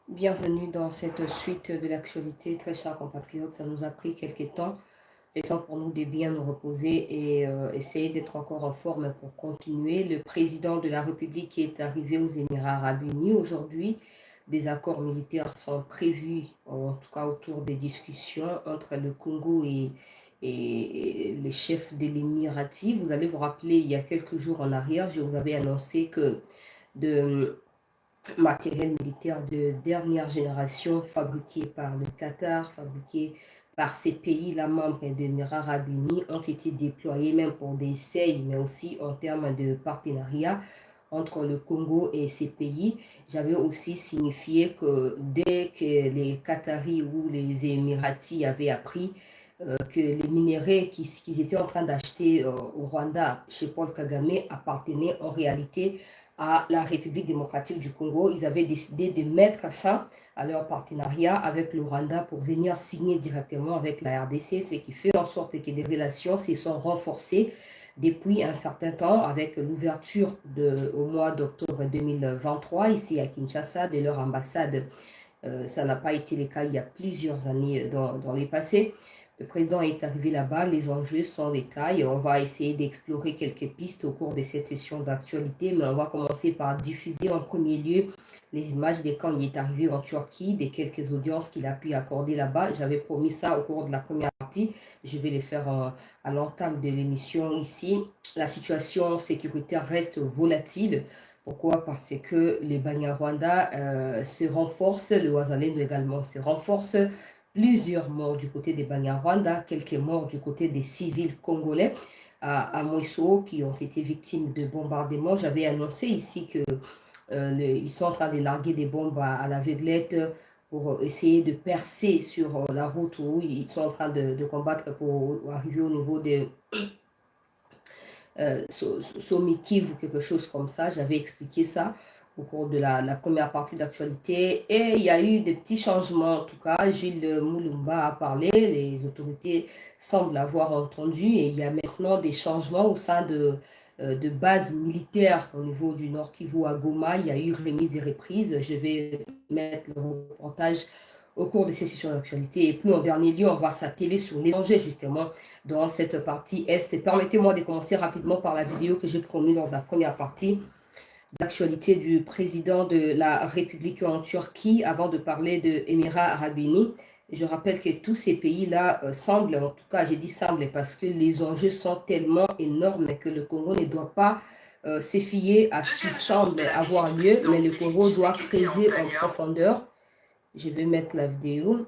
Bienvenue dans cette suite de l'actualité, très chers compatriotes. Ça nous a pris quelques temps, le temps pour nous de bien nous reposer et essayer d'être encore en forme pour continuer. Le président de la République est arrivé aux Émirats Arabes Unis aujourd'hui. Des accords militaires sont prévus, en tout cas autour des discussions entre le Congo et les chefs de l'Émirati. Vous allez vous rappeler, il y a quelques jours en arrière, je vous avais annoncé que de matériel militaire de dernière génération fabriqué par le Qatar, fabriqué par ces pays-là, membres des Émirats Arabes Unis, ont été déployés même pour des essais, mais aussi en termes de partenariat entre le Congo et ces pays. J'avais aussi signifié que dès que les Qataris ou les Émiratis avaient appris que les minéraux qu'ils étaient en train d'acheter au Rwanda chez Paul Kagame appartenaient en réalité à la République démocratique du Congo. Ils avaient décidé de mettre fin à leur partenariat avec le Rwanda pour venir signer directement avec la RDC, ce qui fait en sorte que les relations se sont renforcées depuis un certain temps avec l'ouverture au mois d'octobre 2023 ici à Kinshasa de leur ambassade. Ça n'a pas été le cas il y a plusieurs années dans les passés. Le président est arrivé là-bas, les enjeux sont les tailles. On va essayer d'explorer quelques pistes au cours de cette session d'actualité, mais on va commencer par diffuser en premier lieu les images de quand il est arrivé en Turquie, des quelques audiences qu'il a pu accorder là-bas. J'avais promis ça au cours de la première partie. Je vais les faire à l'entame de l'émission ici. La situation sécuritaire reste volatile. Pourquoi? Parce que les Banyarwanda se renforcent, le Ouazalendo également se renforce. Plusieurs morts du côté des Banyarwanda, quelques morts du côté des civils congolais à Moïso qui ont été victimes de bombardements. J'avais annoncé ici que ils sont en train de larguer des bombes à l'aveuglette pour essayer de percer sur la route où ils sont en train de combattre pour arriver au niveau de Somikiv ou quelque chose comme ça. J'avais expliqué ça au cours de la première partie d'actualité. Et il y a eu des petits changements. En tout cas, Gilles Moulumba a parlé. Les autorités semblent avoir entendu. Et il y a maintenant des changements au sein de bases militaires au niveau du Nord Kivu à Goma. Il y a eu remise et reprise. Je vais mettre le reportage au cours de ces sessions d'actualité. Et puis, en dernier lieu, on va s'atteler sur les dangers, justement, dans cette partie Est. Et permettez-moi de commencer rapidement par la vidéo que j'ai promise dans la première partie d'actualité du président de la République en Turquie, avant de parler de Émirats Arabes Unis. Je rappelle que tous ces pays-là semblent, en tout cas, j'ai dit semblent parce que les enjeux sont tellement énormes que le Congo ne doit pas se fier à ce qui semble avoir lieu, mais le Congo doit creuser en profondeur. Je vais mettre la vidéo.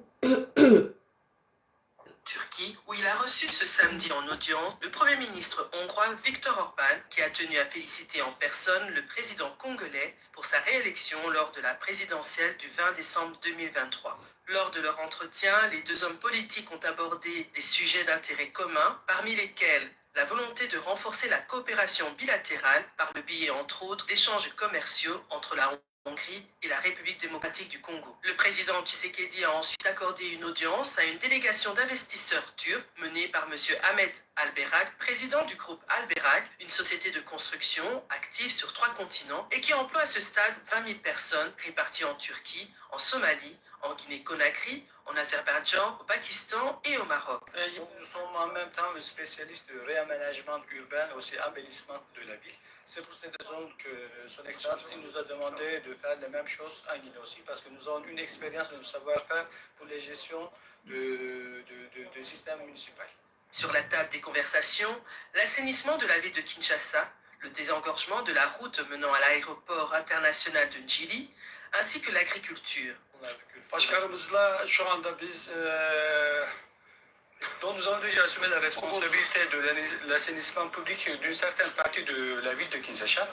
Turquie, où il a reçu ce samedi en audience le Premier ministre hongrois Viktor Orban, qui a tenu à féliciter en personne le président congolais pour sa réélection lors de la présidentielle du 20 décembre 2023. Lors de leur entretien, les deux hommes politiques ont abordé des sujets d'intérêt commun, parmi lesquels la volonté de renforcer la coopération bilatérale par le biais entre autres d'échanges commerciaux entre la Hongrie et la République démocratique du Congo. Le président Tshisekedi a ensuite accordé une audience à une délégation d'investisseurs turcs menée par M. Ahmet Albayrak, président du groupe Albayrak, une société de construction active sur 3 continents et qui emploie à ce stade 20 000 personnes réparties en Turquie, en Somalie, en Guinée-Conakry, en Azerbaïdjan, au Pakistan et au Maroc. Nous sommes en même temps spécialistes de réaménagement urbain, aussi embellissement de la ville. C'est pour cette raison que son Excellence nous a demandé de faire la même chose en Guinée aussi, parce que nous avons une expérience, un savoir-faire pour les gestions de système municipal. Sur la table des conversations, l'assainissement de la ville de Kinshasa, le désengorgement de la route menant à l'aéroport international de Njili, ainsi que l'agriculture. Başkanımızla şu anda biz dont nous avons déjà assumé la responsabilité de l'assainissement public d'une certaine partie de la ville de Kinshasa.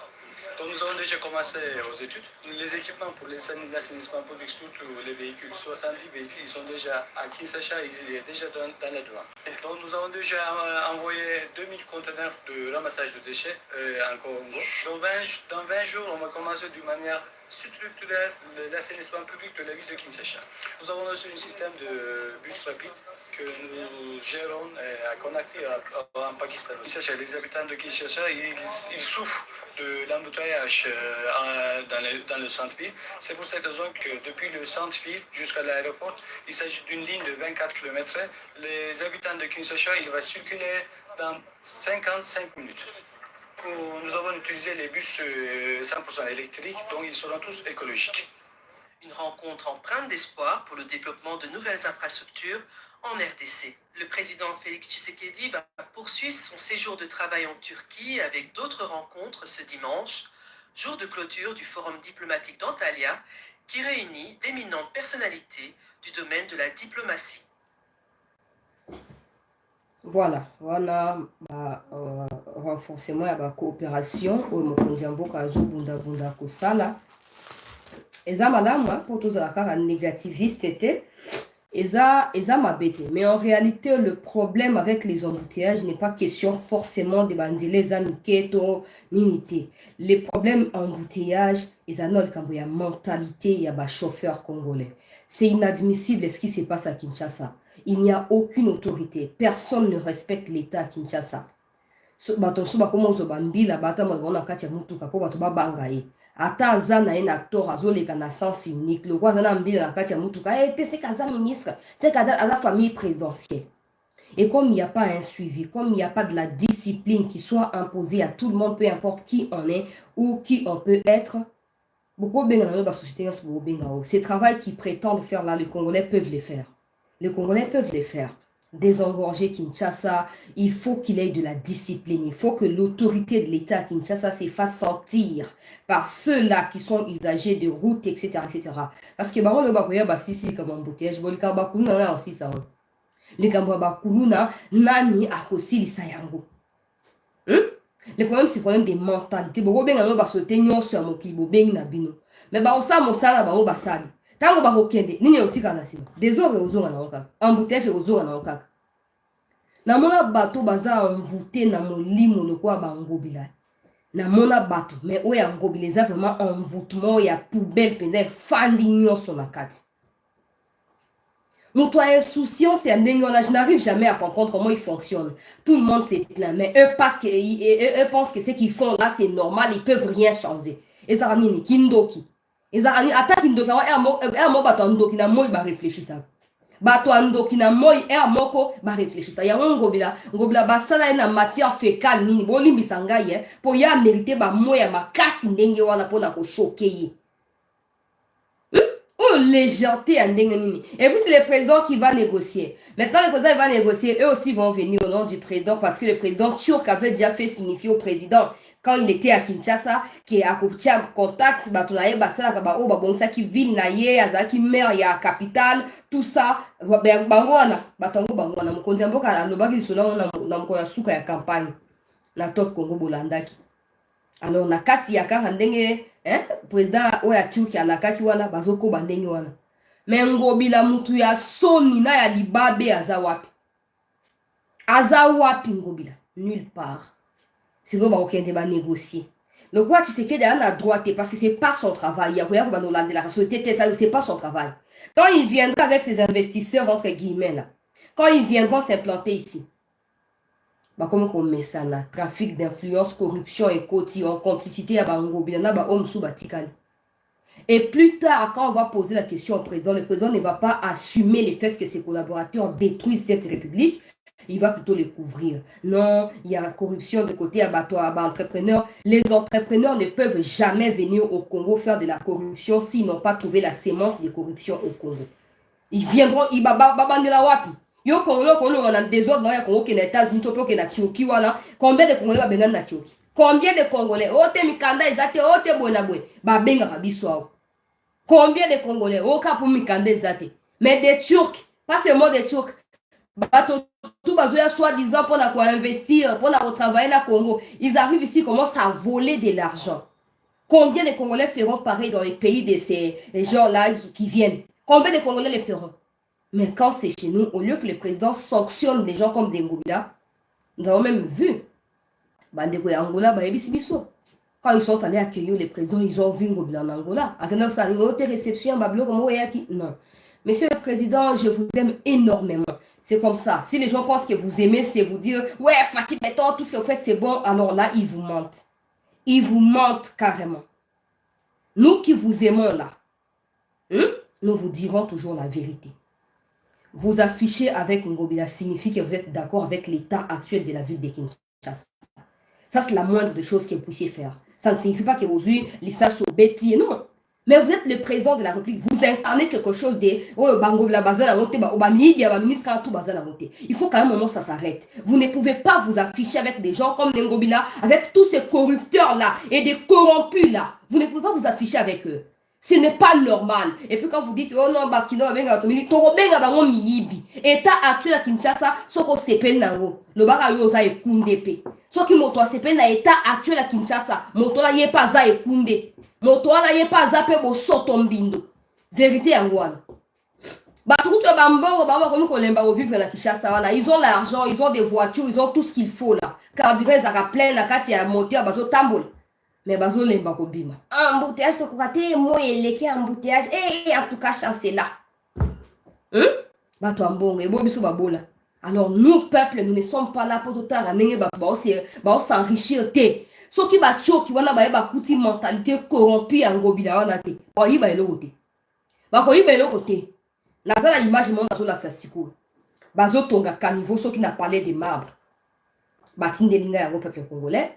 Donc nous avons déjà commencé aux études. Les équipements pour l'assainissement public, surtout les véhicules, 70 véhicules, ils sont déjà à Kinshasa, ils sont déjà dans la douane. Donc nous avons déjà envoyé 2000 conteneurs de ramassage de déchets en Congo. Dans 20 jours, on va commencer d'une manière structurer l'assainissement public de la ville de Kinshasa. Nous avons aussi un système de bus rapide que nous gérons à Conakry en Pakistan. Les habitants de Kinshasa, ils souffrent de l'embouteillage dans le centre-ville. C'est pour cette raison que depuis le centre-ville jusqu'à l'aéroport, il s'agit d'une ligne de 24 km. Les habitants de Kinshasa, ils vont circuler dans 55 minutes. Nous avons utilisé les bus 100% électriques, donc ils seront tous écologiques. Une rencontre empreinte d'espoir pour le développement de nouvelles infrastructures en RDC. Le président Félix Tshisekedi va poursuivre son séjour de travail en Turquie avec d'autres rencontres ce dimanche, jour de clôture du forum diplomatique d'Antalya, qui réunit d'éminentes personnalités du domaine de la diplomatie. Voilà, renforcement de la coopération au Mokondiambo Kazo Bunda Bunda Kosala. Eza madame, pour tous les négativiste était, eza mabete. Mais en réalité, le problème avec les embouteillages n'est pas question forcément de bandiler amiketo minité. Les problèmes embouteillage, eza non le a mentalité, il y a chauffeur congolais. C'est inadmissible ce qui se passe à Kinshasa. Il n'y a aucune autorité. Personne ne respecte l'État à Kinshasa. Bato suba komo zo bambila bata mwana kati ya mutuka po bato babanga ye. Ata aza na un acteur azoleka na sens unique. Le roi na mbila na kati ya mutuka c'est kaza ministre, c'est kaza la famille présidentielle. Et comme il n'y a pas un suivi, comme il n'y a pas de la discipline qui soit imposée à tout le monde, peu importe qui on est ou qui on peut être, ces travaux qu'ils prétendent faire là, les Congolais peuvent les faire. Les Congolais peuvent les faire. Désengorger Kinshasa, il faut qu'il ait de la discipline. Il faut que l'autorité de l'État à Kinshasa se fasse sentir par ceux-là qui sont usagers de routes, etc. etc. Parce que le bakoya basisi comme embouteillage, le kabakuluna na aussi ça. Le kabakuluna nani akosi lisayango. Le problème, c'est le problème des mentalités. Beaucoup de gens ont sauté sur mon kibo, mais bah, on sait mon salaire, bah, on va sali. Tant que vous avez ni otika na sima. Des heures aux zones en cas. Embouteillage aux zones en cas. Na mona bateau baza envoûté na molimo le quoi ba ngobila. Na mona bateau, mais oya ngobileza vraiment envoûtement ya poubelle pendant fandinyo sur la carte. Mon toi insouciant, c'est un dénion. Je n'arrive jamais à comprendre comment ils fonctionnent. Tout le monde s'est plaint, mais eux pensent que ce qu'ils font là c'est normal, ils peuvent rien changer. Et ça ramène kindoki. Et ça ramène attaque kindoki. Et moi bato ndoki na moi ba réfléchir ça. Bato ndoki na moi et moko ba réfléchir ça. Ya ngobila basala na matière fécale nini boli misanga ye pour ya mériter ba moi ya makasi ndenge wana pona ko choquer. Oh, légèreté en dengue. Et puis c'est le président qui va négocier. Maintenant, le président va négocier. Eux aussi vont venir au nom du président parce que le président turc avait déjà fait signifier au président quand il était à Kinshasa qui a contact batunaye basala kaba o babonsa qui ville na ye azaki maire ya capitale tout ça bangwana batango bangwana mokonzi mboka alobaki solo na mkoya suka ya campagne na top Congo bolandaki. Alors na kati ya kaka ndenge président oya turki alakaki wana bazoko bandenge wana mais ngobila mutu ya soni na ya libabe aza wapi ngobila nulle part. C'est comme on va négocier. Le roi Tshisekedi a la droite parce que c'est pas son travail. Il y a pas de la société, c'est pas son travail. Quand il viendra avec ses investisseurs entre guillemets là, quand ils viendront s'implanter ici, bah comment on met ça là, trafic d'influence, corruption et en complicité à Bangobila, bah homme sous batikal. Et plus tard, quand on va poser la question au président, le président ne va pas assumer le fait que ses collaborateurs détruisent cette république. Il va plutôt les couvrir. Non, il y a corruption de côté à entrepreneurs. Les entrepreneurs ne peuvent jamais venir au Congo faire de la corruption s'ils n'ont pas trouvé la sémence de corruption au Congo. Ils viendront, ils de la wapi. Yo Congo, on a des autres dans le Congo qui est aux États-Unis, qui est à Tchouki, voilà. Combien de Congolais va venir à Tchouki? Combien de Congolais? Ote Mikanda, Zate, Ote Bonabwe, Babenga Rabiswao. Combien de Congolais? Oka pour Mikanda, Zate. Mais des Turcs, pas seulement des Turcs. Tout bazoya soi-disant pour investir, pour travailler dans le Congo. Ils arrivent ici, commencent à voler de l'argent. Combien de Congolais feront pareil dans les pays de ces gens-là qui viennent? Combien de Congolais les feront? Mais quand c'est chez nous, au lieu que le président sanctionne des gens comme des Ngobila, nous avons même vu Bandeko ya Angola, Quand ils sont allés accueillir les présidents, ils ont vu Ngobila en Angola. À ça, ils ont été réception, non. Monsieur le Président, je vous aime énormément. C'est comme ça. Si les gens pensent que vous aimez, c'est vous dire, ouais, Fatih Beton, tout ce que vous faites, c'est bon. Alors là, ils vous mentent. Ils vous mentent carrément. Nous qui vous aimons là, nous vous dirons toujours la vérité. Vous afficher avec Ngobila signifie que vous êtes d'accord avec l'état actuel de la ville de Kinshasa. Ça, c'est la moindre des choses que vous puissiez faire. Ça ne signifie pas que vous ayez l'issage sur Betty, non. Mais vous êtes le président de la République. Vous incarnez quelque chose de... Il faut qu'à un moment, ça s'arrête. Vous ne pouvez pas vous afficher avec des gens comme Ngobila, avec tous ces corrupteurs-là et des corrompus-là. Vous ne pouvez pas vous afficher avec eux. Ce n'est pas normal. Et puis quand vous dites, oh non, Bakino, État actuel à Kinshasa, Soko Sepen Nango, le Baka Yosa et Kundepe. Soki Moto Sepen na État actuel à Kinshasa, Moto la Yepaza et Kunde. Moto la Yepaza pe bo sotombindo. Vérité Angwana. Ils ont l'argent, ils ont des voitures, ils ont tout ce qu'il faut là. Carburant, ils ont plein la carte, il y a un moteur, bazo tambol. Mais bazo lemba ko bima. Embouteillage to kokate mo eleki embouteillage en tout cas chance là. Bato ambongo ebo biso babola. Alors nous peuple, nous ne sommes pas là pour tout ramener ba s'enrichir té. So ki ba choki wana ba ba kuti mentalité corrompue en Ngobila wana té. Ba yiba eloko té. Ba ko yiba eloko té. Nazala image mon bazo la siko. Bazo tonga caniveau so qui n'a parlé de marbre. Batinde linga ya peuple congolais.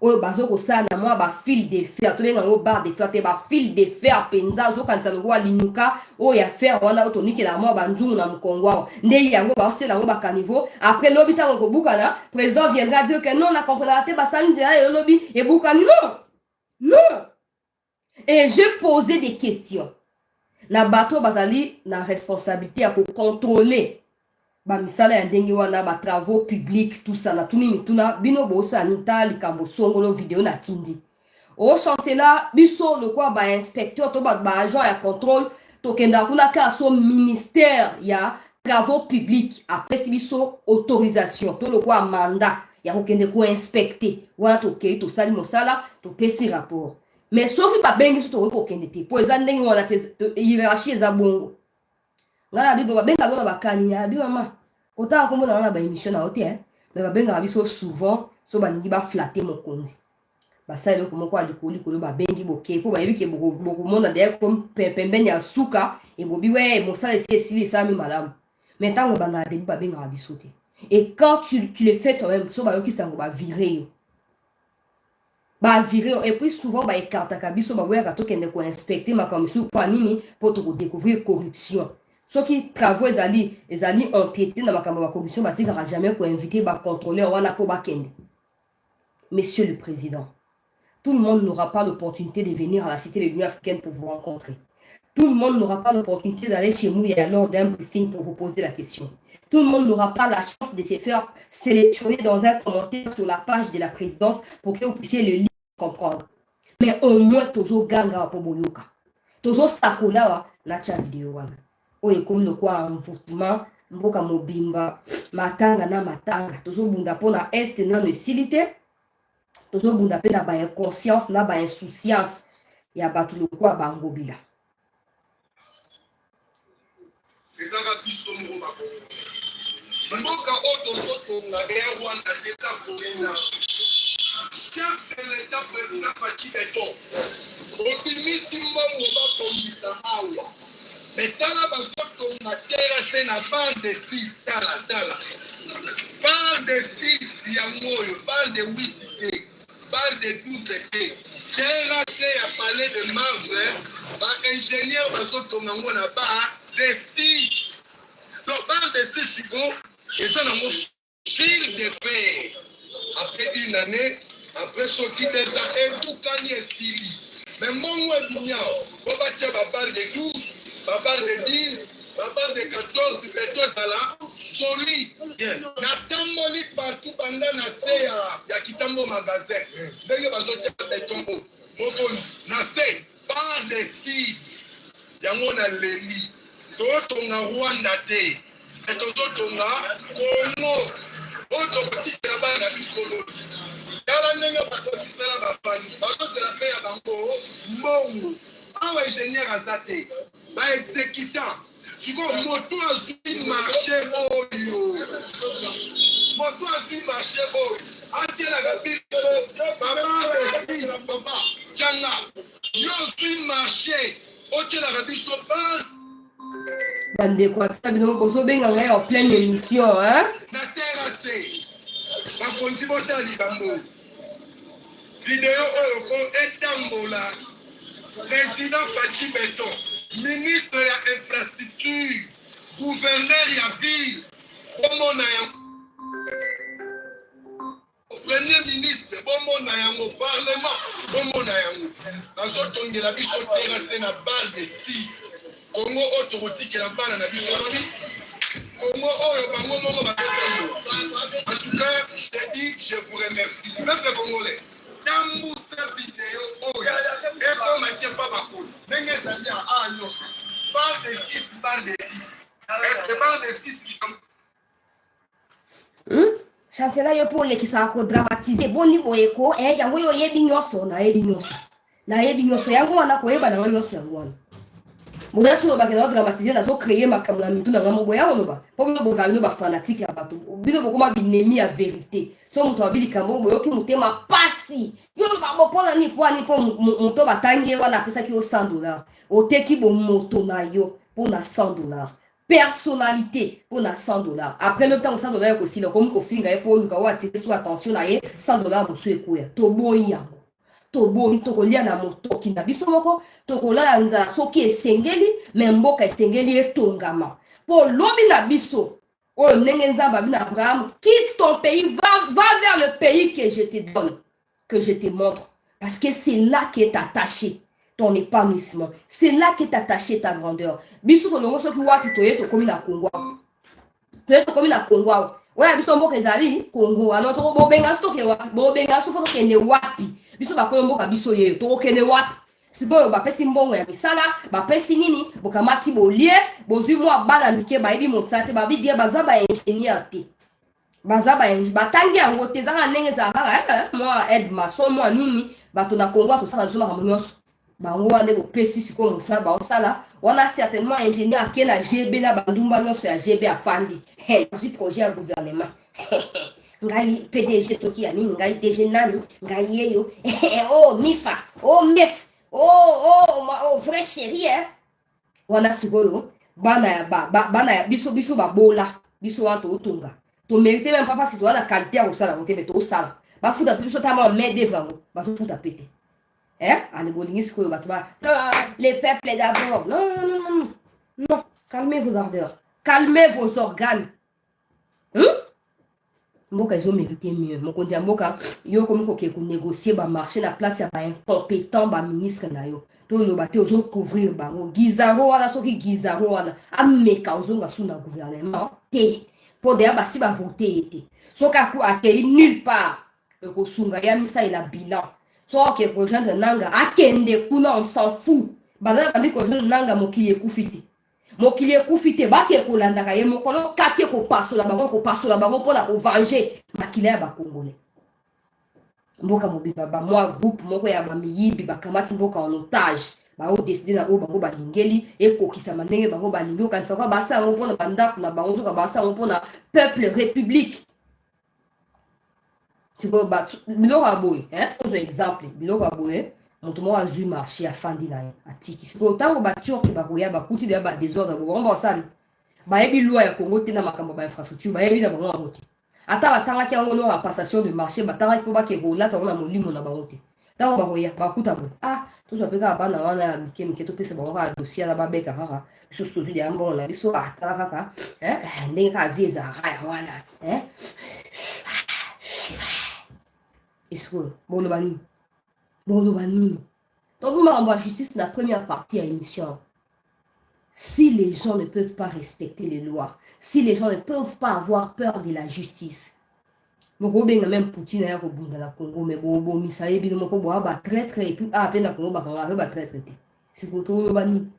Oyo bazo ko sa na moi ba fil de fer to benga ngo barre de fer te ba fil de fer penza zo kanisa ngo linuka o ya fer wana otoniki la moi ba nzungu na mkongwa nde yango ba se la ngo ba caniveau après lobi ta ngo bukana président viendra dire que non la confédération ba salinze ya lobi et bukani non et je posais des questions na bato bazali na responsabilité à contrôler misala ya ndenge wana ba travaux publics tout ça na tuni mituna bino bosa nita likambo songolo vidéo na tindi o chancela biso le quoi ba inspecteur to ba agent ya contrôle to kenda kuna ka so ministère ya travaux publics après si biso autorisation to le quoi mandat ya ko kende ko inspecter wana to ke to sali mosala to pesi rapport mais soki ba bengi so to ko kende te po eza ndenge wana te hiérarchie za bongo ngala bibo ba benga bona bakani ya bi mama autant comme dans la émission na hôtel mais ba benga biso souvent so ba ningi ba flatter mokonzi ba ça le comme quoi likoli ko ba bengi boke po ba yebi ke boko mona de comme pembeni ya suka et bobi ouais mon ça c'est si ça mi madame mais tant que ba na de ba benga biso te et quand tu le fais toi-même so ba yo ki sango ba virer et puis souvent ba écarta ka biso ba ouais ka to kende ko inspecter ma commission kwa nini pour te découvrir corruption. Ceux qui travaillent, ils allaient empiéter dans la commission, ils ne jamais inviter les contrôleurs ou les Monsieur le Président, tout le monde n'aura pas l'opportunité de venir à la Cité de l'Union africaine pour vous rencontrer. Tout le monde n'aura pas l'opportunité d'aller chez nous et lors d'un briefing pour vous poser la question. Tout le monde n'aura pas la chance de se faire sélectionner dans un commentaire sur la page de la présidence pour que vous puissiez le lire et comprendre. Mais au moins, toujours ganga pour boyoka. Toujours sakola na cha vidéo wana. Oye comme le quoi envoûtement mboka mobimba matanga na matanga toujours bunda pona est na le silité toujours bunda pe na ba inconscience na ba insouciance ya batu le quoi ba Ngobila ezaka biso mboka oto soto na Rwanda d'État congolais chef de l'État président Fatih Beton obimisi mbongo bakongisa awa mais dans la base on a terrassé la bande de 6 tala bande de 6 yamoyo bande de 8 idées bande de 12 idées terrassé à parler de marbre par ingénieur bazotongango na ba de 6 donc bande de 6 sigo et ça na mo fil de fer après une année après sorti de ça et tout kani estili mais mon webinar on va tirer la bande de 12 Papa de 10, papa de 14, béton là, solide. Natamboli partout pendant la CA, il y a Kitambo magasin. Dès que vous avez béton, Nassé, par de 6, il y a mon alléli. Tout on a Rwanda té, et tout on a Congo. Autre petit là-bas, on a du solo. tala ndenge bato misala bafandi bazosela mpe ya bango mbongo awa ingénieur aza te baexécutant sikoyo moto azwi marché oyo atielaka biso papa besis papa tianga yo ozwi marché otielaka biso bandeko ata bino bozobenga ngai en pleine émission na terase bakonzi botala likambo video oyo ko etambola président Fachi Beton ministre ya infrastructure gouverneur ya ville bomona yango premier ministre bomona yango parlement bomona yango nazotongela biso terase na bar de 6 Congo autorotikela bana na biso lobi Congo oyo bango moko bakotango. En tout cas, je dis, je vous remercie. Peuple congolais, tambusa vidéo oyo eko matie pa bakozi ndenge ezali a nyonso bar de 6 bar de 6 est-ce bar de 6 chancela yo mpo olekisaka kodramatize boni boyeko yango yo oyebi nyonso nayebi nyonso yango wana koyeba nanga nyonso yango wana boya so bakela dramatiser nazocreye makambo na mitu nanga moboya oloba mpo bino bozala bino bafanatike ya bato bino bokoma binemi ya verité so moto abi likambo boyoki motema pasi yo oloba bopona ni po ani mpo moto batangi ye wana apesaki yo $100 oteki bomoto na yo mpona $100 personnalité pour na $100 après le temps $100 aussi le comme kofinga pour luka wa attirer sur attention na ye $100 mosu ekoya to boyi yango to boyi to kolia na moto kinda biso moko to kolala nza soki esengeli mais mboka esengeli etongama pour lobi na biso oh ndenge nzamba bina Abraham quitte ton pays va vers le pays que je te donne que je te montre parce que c'est là qu'est attaché ton épanouissement. C'est là qu'est attaché ta grandeur. Biso to longo soki wapi toye to komi na Congo. Toye to komi na Congo. Ouais, biso mboka ezali Congo. Alors to bobenga stoke wa. Bobenga so foto kende wapi. Biso ba koyo mboka biso ye to kende wapi. Sikoyo ba pesi mbongo ya misala, ba pesi nini, bokamati bolie, bozwi mwa bana mike ba yebi mosate, ba bidie bazaba ingénieur te. Bazaba batangi yango te zaka ndenge za kaka moi aide maçon moi nini, bato na Congo to sala biso makambo nyonso. Bango wane bopesi sikoyo mosala baosala wana certainement ingénieur ake na GB na bandumba nyonso ya GB afandi nazwi projet ya gouvernement ngai PDG soki ya nini ngai DG nani ngai yeyo oh mifa oh mef oh vrai chéri wana sikoyo bana ya biso babola biso wana totonga tomerite même pas parce que toza na qualité ya kosala ngo te mais tosala bafuta biso tama main d'œuvre yango bazofuta pete les peuples d'abord. Non. Calmez vos ardeurs. Calmez vos organes. Mboka ils ont mérité mieux. Mon konti mboka yo comme faut que négocier ba marché na place ya ba incompétent ba ministre na yo. To lo baté ozo couvrir bango. Gizaro wana soki gizaro wana ameka ozonga sous na gouvernement. Te. Pour déjà ba si ba voter été. Soka ku atei nulle part. Ko sunga ya misa ila bilan. Soit que rejoindre nanga akende kuna on s'en fout bazala bandi ko rejoindre nanga mokili ekufite bake kolandaka ye mokolo kake ko pasola bango pona ko venger makila ya ba congolais mboka mobimba ba moi groupe moko ya ba miyibi bakamati mboka en otage ba o décider na o bango balingeli ekokisa mandenge bango balingi okanisa kwa basa ngo pona bandako na bango zoka basa ngo pona peuple république. Biloko aboye ozo exemple biloko aboye moto moko azwi marché afandi na ye atiki sikoyo ntango baturke bakoya bakuti deya badésordre bango basali bayebi loi ya Congo te na makambo ba infrastructure bayebi na bango yango te ata batangaki yango loi ya passation de marché batangaki mpo bakeke kolata yango na molimo na bango te ntango bakoya bakuta boye tozwa mpe kaka bana wana ya mike topesa bango kaka dossier na babeka kaka biso so tozwi deya mbongo na biso atala kaka ndenge kaka vie ezalaka ya wana Est-ce boloba nini donc nous avons la justice la première partie à l'émission. Si les gens ne peuvent pas respecter les lois, si les gens ne peuvent pas avoir peur de la justice, Mokobenga même Poutine a robunda na Congo mais bobo misaye bino moko boa ba traître et puis peine na Congo ba kanga ba traître te c'est pour tout le bani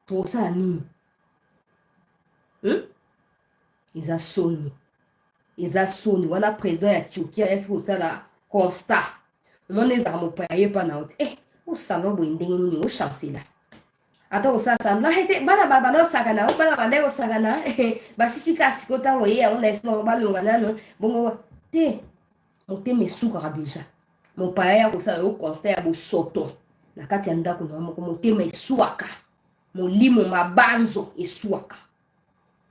pour ça ni ils a sonné wana président ya Turquie a fait ça là constat. Mon les armes paye pas na eh au salon binding ni au chancé là. Attends ça là bana baba no sagana o bana bana o sagana ba sisi kasi kota woye on laisse no ba longana no bon te mon te me soukara déjà mon paya ko sa o constat ya bo soto na kati ya ndako na mon te me suaka mon limo mabanzo e suaka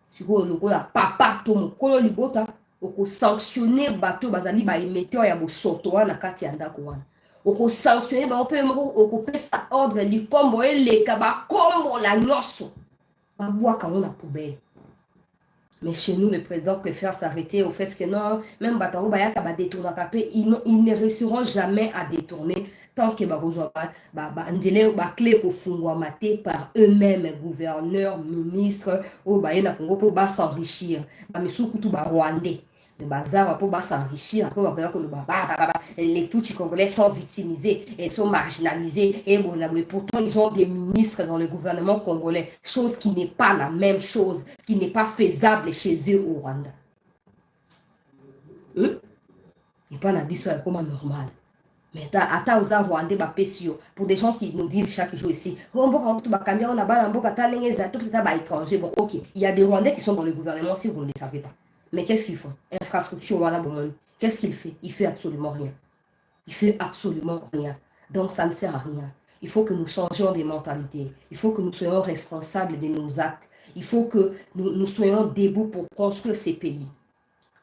siko lokola papa to mokolo libota oko sanctionner bato bazali ba émetteur ya bo soto wana kati ya ndako wana oko sanctionner ba ope moko oko pesa ordre likombo eleka ba kombo la nyonso ba bwaka na poubelle. Mais chez nous, le président préfère s'arrêter au fait que non, même Bataro Bayaka va détourner un capé, ils ne réussiront jamais à détourner tant que ba clé pour maté par eux-mêmes, gouverneurs, ministres, au Bayena Congo pour s'enrichir. Mais surtout ba Rwandais. Le bazar pour s'enrichir, les Tutsis congolais sont victimisés et sont marginalisés. Et bon, pourtant, ils ont des ministres dans le gouvernement congolais, chose qui n'est pas la même chose, qui n'est pas faisable chez eux au Rwanda. Et pas la biso comme normal. Mais ata aux Rwandais pour des gens qui nous disent chaque jour ici, bon, ok, il y a des Rwandais qui sont dans le gouvernement si vous ne le savez pas. Mais qu'est-ce qu'ils font? Infrastructure, voilà, bon, qu'est-ce qu'il fait? Il fait absolument rien. Il fait absolument rien. Donc ça ne sert à rien. Il faut que nous changions des mentalités. Il faut que nous soyons responsables de nos actes. Il faut que nous soyons debout pour construire ces pays.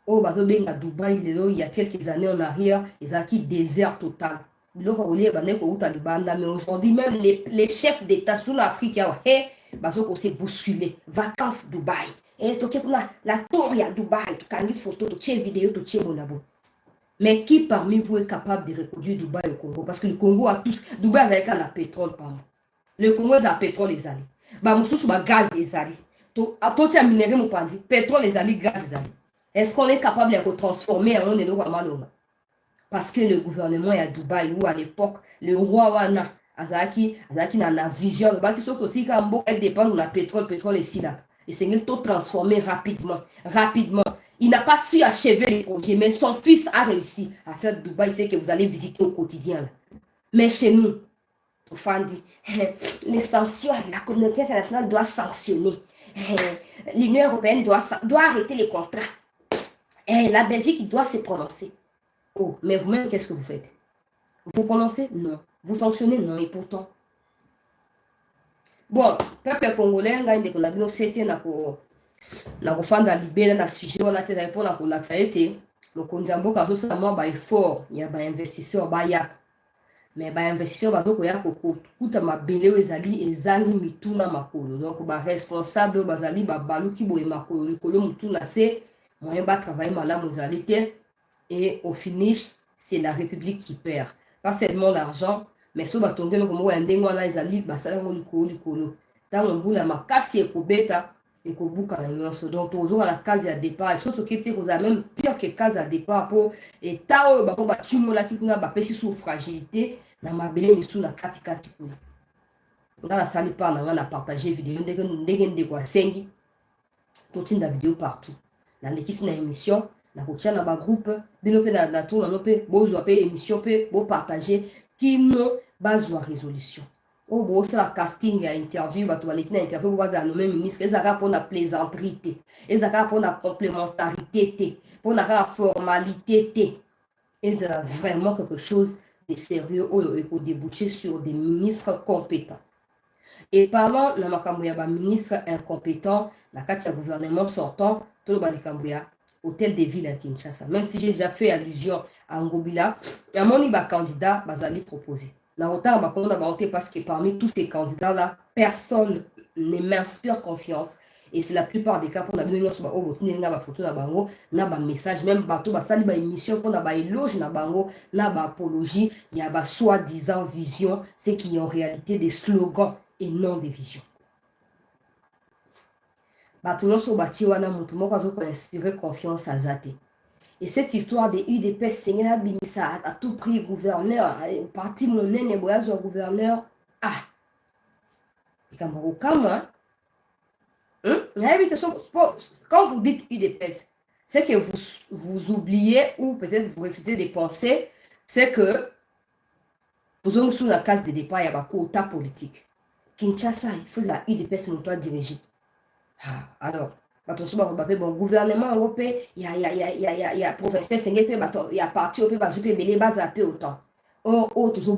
Au Bazoben à Dubaï, il y a quelques années en arrière, ils ont quitté désert total. Mais aujourd'hui, même les chefs d'État sous l'Afrique, ils s'est bousculé. Vacances Dubaï. Et la tour à Dubaï, tu as une photo, tu as une vidéo, tu as une bonne. Mais qui parmi vous est capable de reproduire Dubaï au Congo? Parce que le Congo a tous. Dubaï a la pétrole, pardon. Le Congo a pétrole, les alliés. Bah, mon sous gaz, les alliés. Toi, tu as minéré, mon pandi. Pétrole, les alliés, gaz, les alliés. Est-ce qu'on est capable de le transformer en un endroit malheureux? Parce que le gouvernement est à Dubaï, où à l'époque, le roi Wana, Azaki n'a la vision. Le bâtiment qui aussi, quand elle dépend de la pétrole et sida. Et c'est tout transformé rapidement. Il n'a pas su achever les projets, mais son fils a réussi à faire Dubaï, c'est que vous allez visiter au quotidien. Là. Mais chez nous, Fandi, les sanctions, la communauté internationale doit sanctionner. L'Union européenne doit arrêter les contrats. Et la Belgique doit se prononcer. Oh, mais vous-même, qu'est-ce que vous faites? Vous prononcez? Non. Vous sanctionnez? Non. Et pourtant. Bon, peuple congolais, on a dit qu'on a bien c'était na kufanda libérer na sujet on a été pour la relaxa été. Donc on dit en boka ça moi ba effort, il y a ba investisseur ba yak. Mais ba investisseur ba ko yak ko kuta mabele ezali ezangi mituna makolo. Donc ba responsable bazali ba baluki boye makolo likolo mutuna c'est moyen ba travailler malamu ezali te et au finish c'est la République qui perd. Pas seulement l'argent mais so batonge no komo ya ndengo na ezali basala ngo likolo tango mbula makasi ekobeta ekobuka na nyonso donc tozo la case ya départ surtout que te koza même pire que case ya départ pour et tao bako ba chimola kituna ba pesi sous fragilité na mabele misu na kati kuna ngala sali pa na partager vidéo ndenge kwa sengi totinda vidéo partout na lekisi na émission na kotia na ba groupe bino pe na tour na pe bozo pe émission pe bo partager qui n'ont pas de résolution. Au beau, c'est la casting à interview, bah, tu vas l'écrire interview, bah, à nommer ministre, ils ont pour la plaisanterie, ils ont pour la complémentarité, pour la formalité, ils ont vraiment quelque chose de sérieux et pour déboucher sur des ministres compétents. Et parlant de la ministre incompétent, la carte du gouvernement sortant, tout le Kambouya, hôtel de ville à Kinshasa. Même si j'ai déjà fait allusion à Ngobila, il y a mon candidat Bazali proposé. Parce que parmi tous ces candidats-là, personne ne m'inspire confiance. Et c'est la plupart des cas pour la photo na message, même bateau, une émission pour la éloge, na apologie, il y a soi-disant vision, c'est qui est en réalité des slogans et non des visions. Pour inspirer confiance à Zate. Et cette histoire de UDPS, c'est à tout prix gouverneur, parti mon nez, gouverneur, quand vous dites UDPS, c'est que vous oubliez ou peut-être vous refusez de penser c'est que nous sommes sous la case de départ, il y a un quota politique. Kinshasa, il faut la UDPS nous doit diriger. Alors, bon gouvernement européen, il y a professeur Sengue, il y a parti européen, il y a bazapé autant. Oh, tout ça,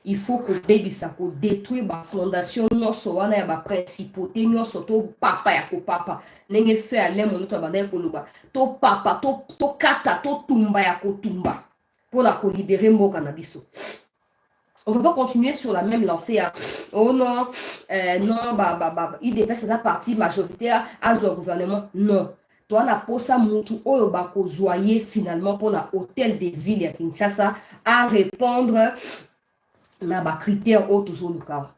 il faut que baby ça détruire la fondation, nous sommes la principauté, nous sommes papa ya ko papa. N'engé fait aller mon autre bandé koloba. To papa, to kata, to tumba ya ko tumba. Pour la libérer mon cannabis. On ne va pas continuer sur la même lancée. Oh non, non, IDP c'est la partie majoritaire à ce gouvernement. Non. Toi, la posa mutu oyo bako zoyer finalement pour l'hôtel de ville à Kinshasa à répondre na ba critères autres au local.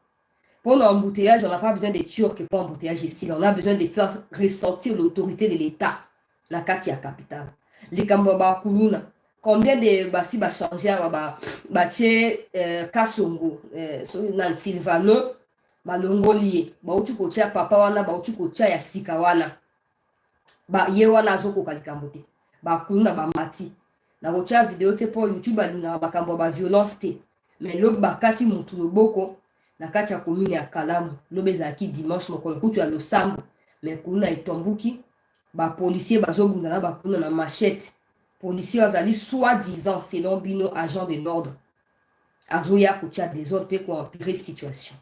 Pour l'embouteillage, on n'a pas besoin des Turcs pour embouteillage ici. On a besoin de faire ressentir l'autorité de l'État. La Katia capitale. Les Kambaba Kuluna. Combien de basi va changer à Kasongo, dans Silvano, Longolier, Bautukocha, Papa wana, Bautukocha ya Sikawana. Yewana zoko kalikambote. Kuluna mati. Na rocha vidéo te pour YouTube na bakambo ba violence te. Mais le bakati mutu loboko na kati ya commune ya Kalamu. Lobezaki dimanche mokolo kutu ya losambo. Mais kuna itombuki policier bazobunda na bakuna na machette. Policiers azali soi-disant selon bino agent de l'ordre. Azoya kotia des ordres peut empirer situation.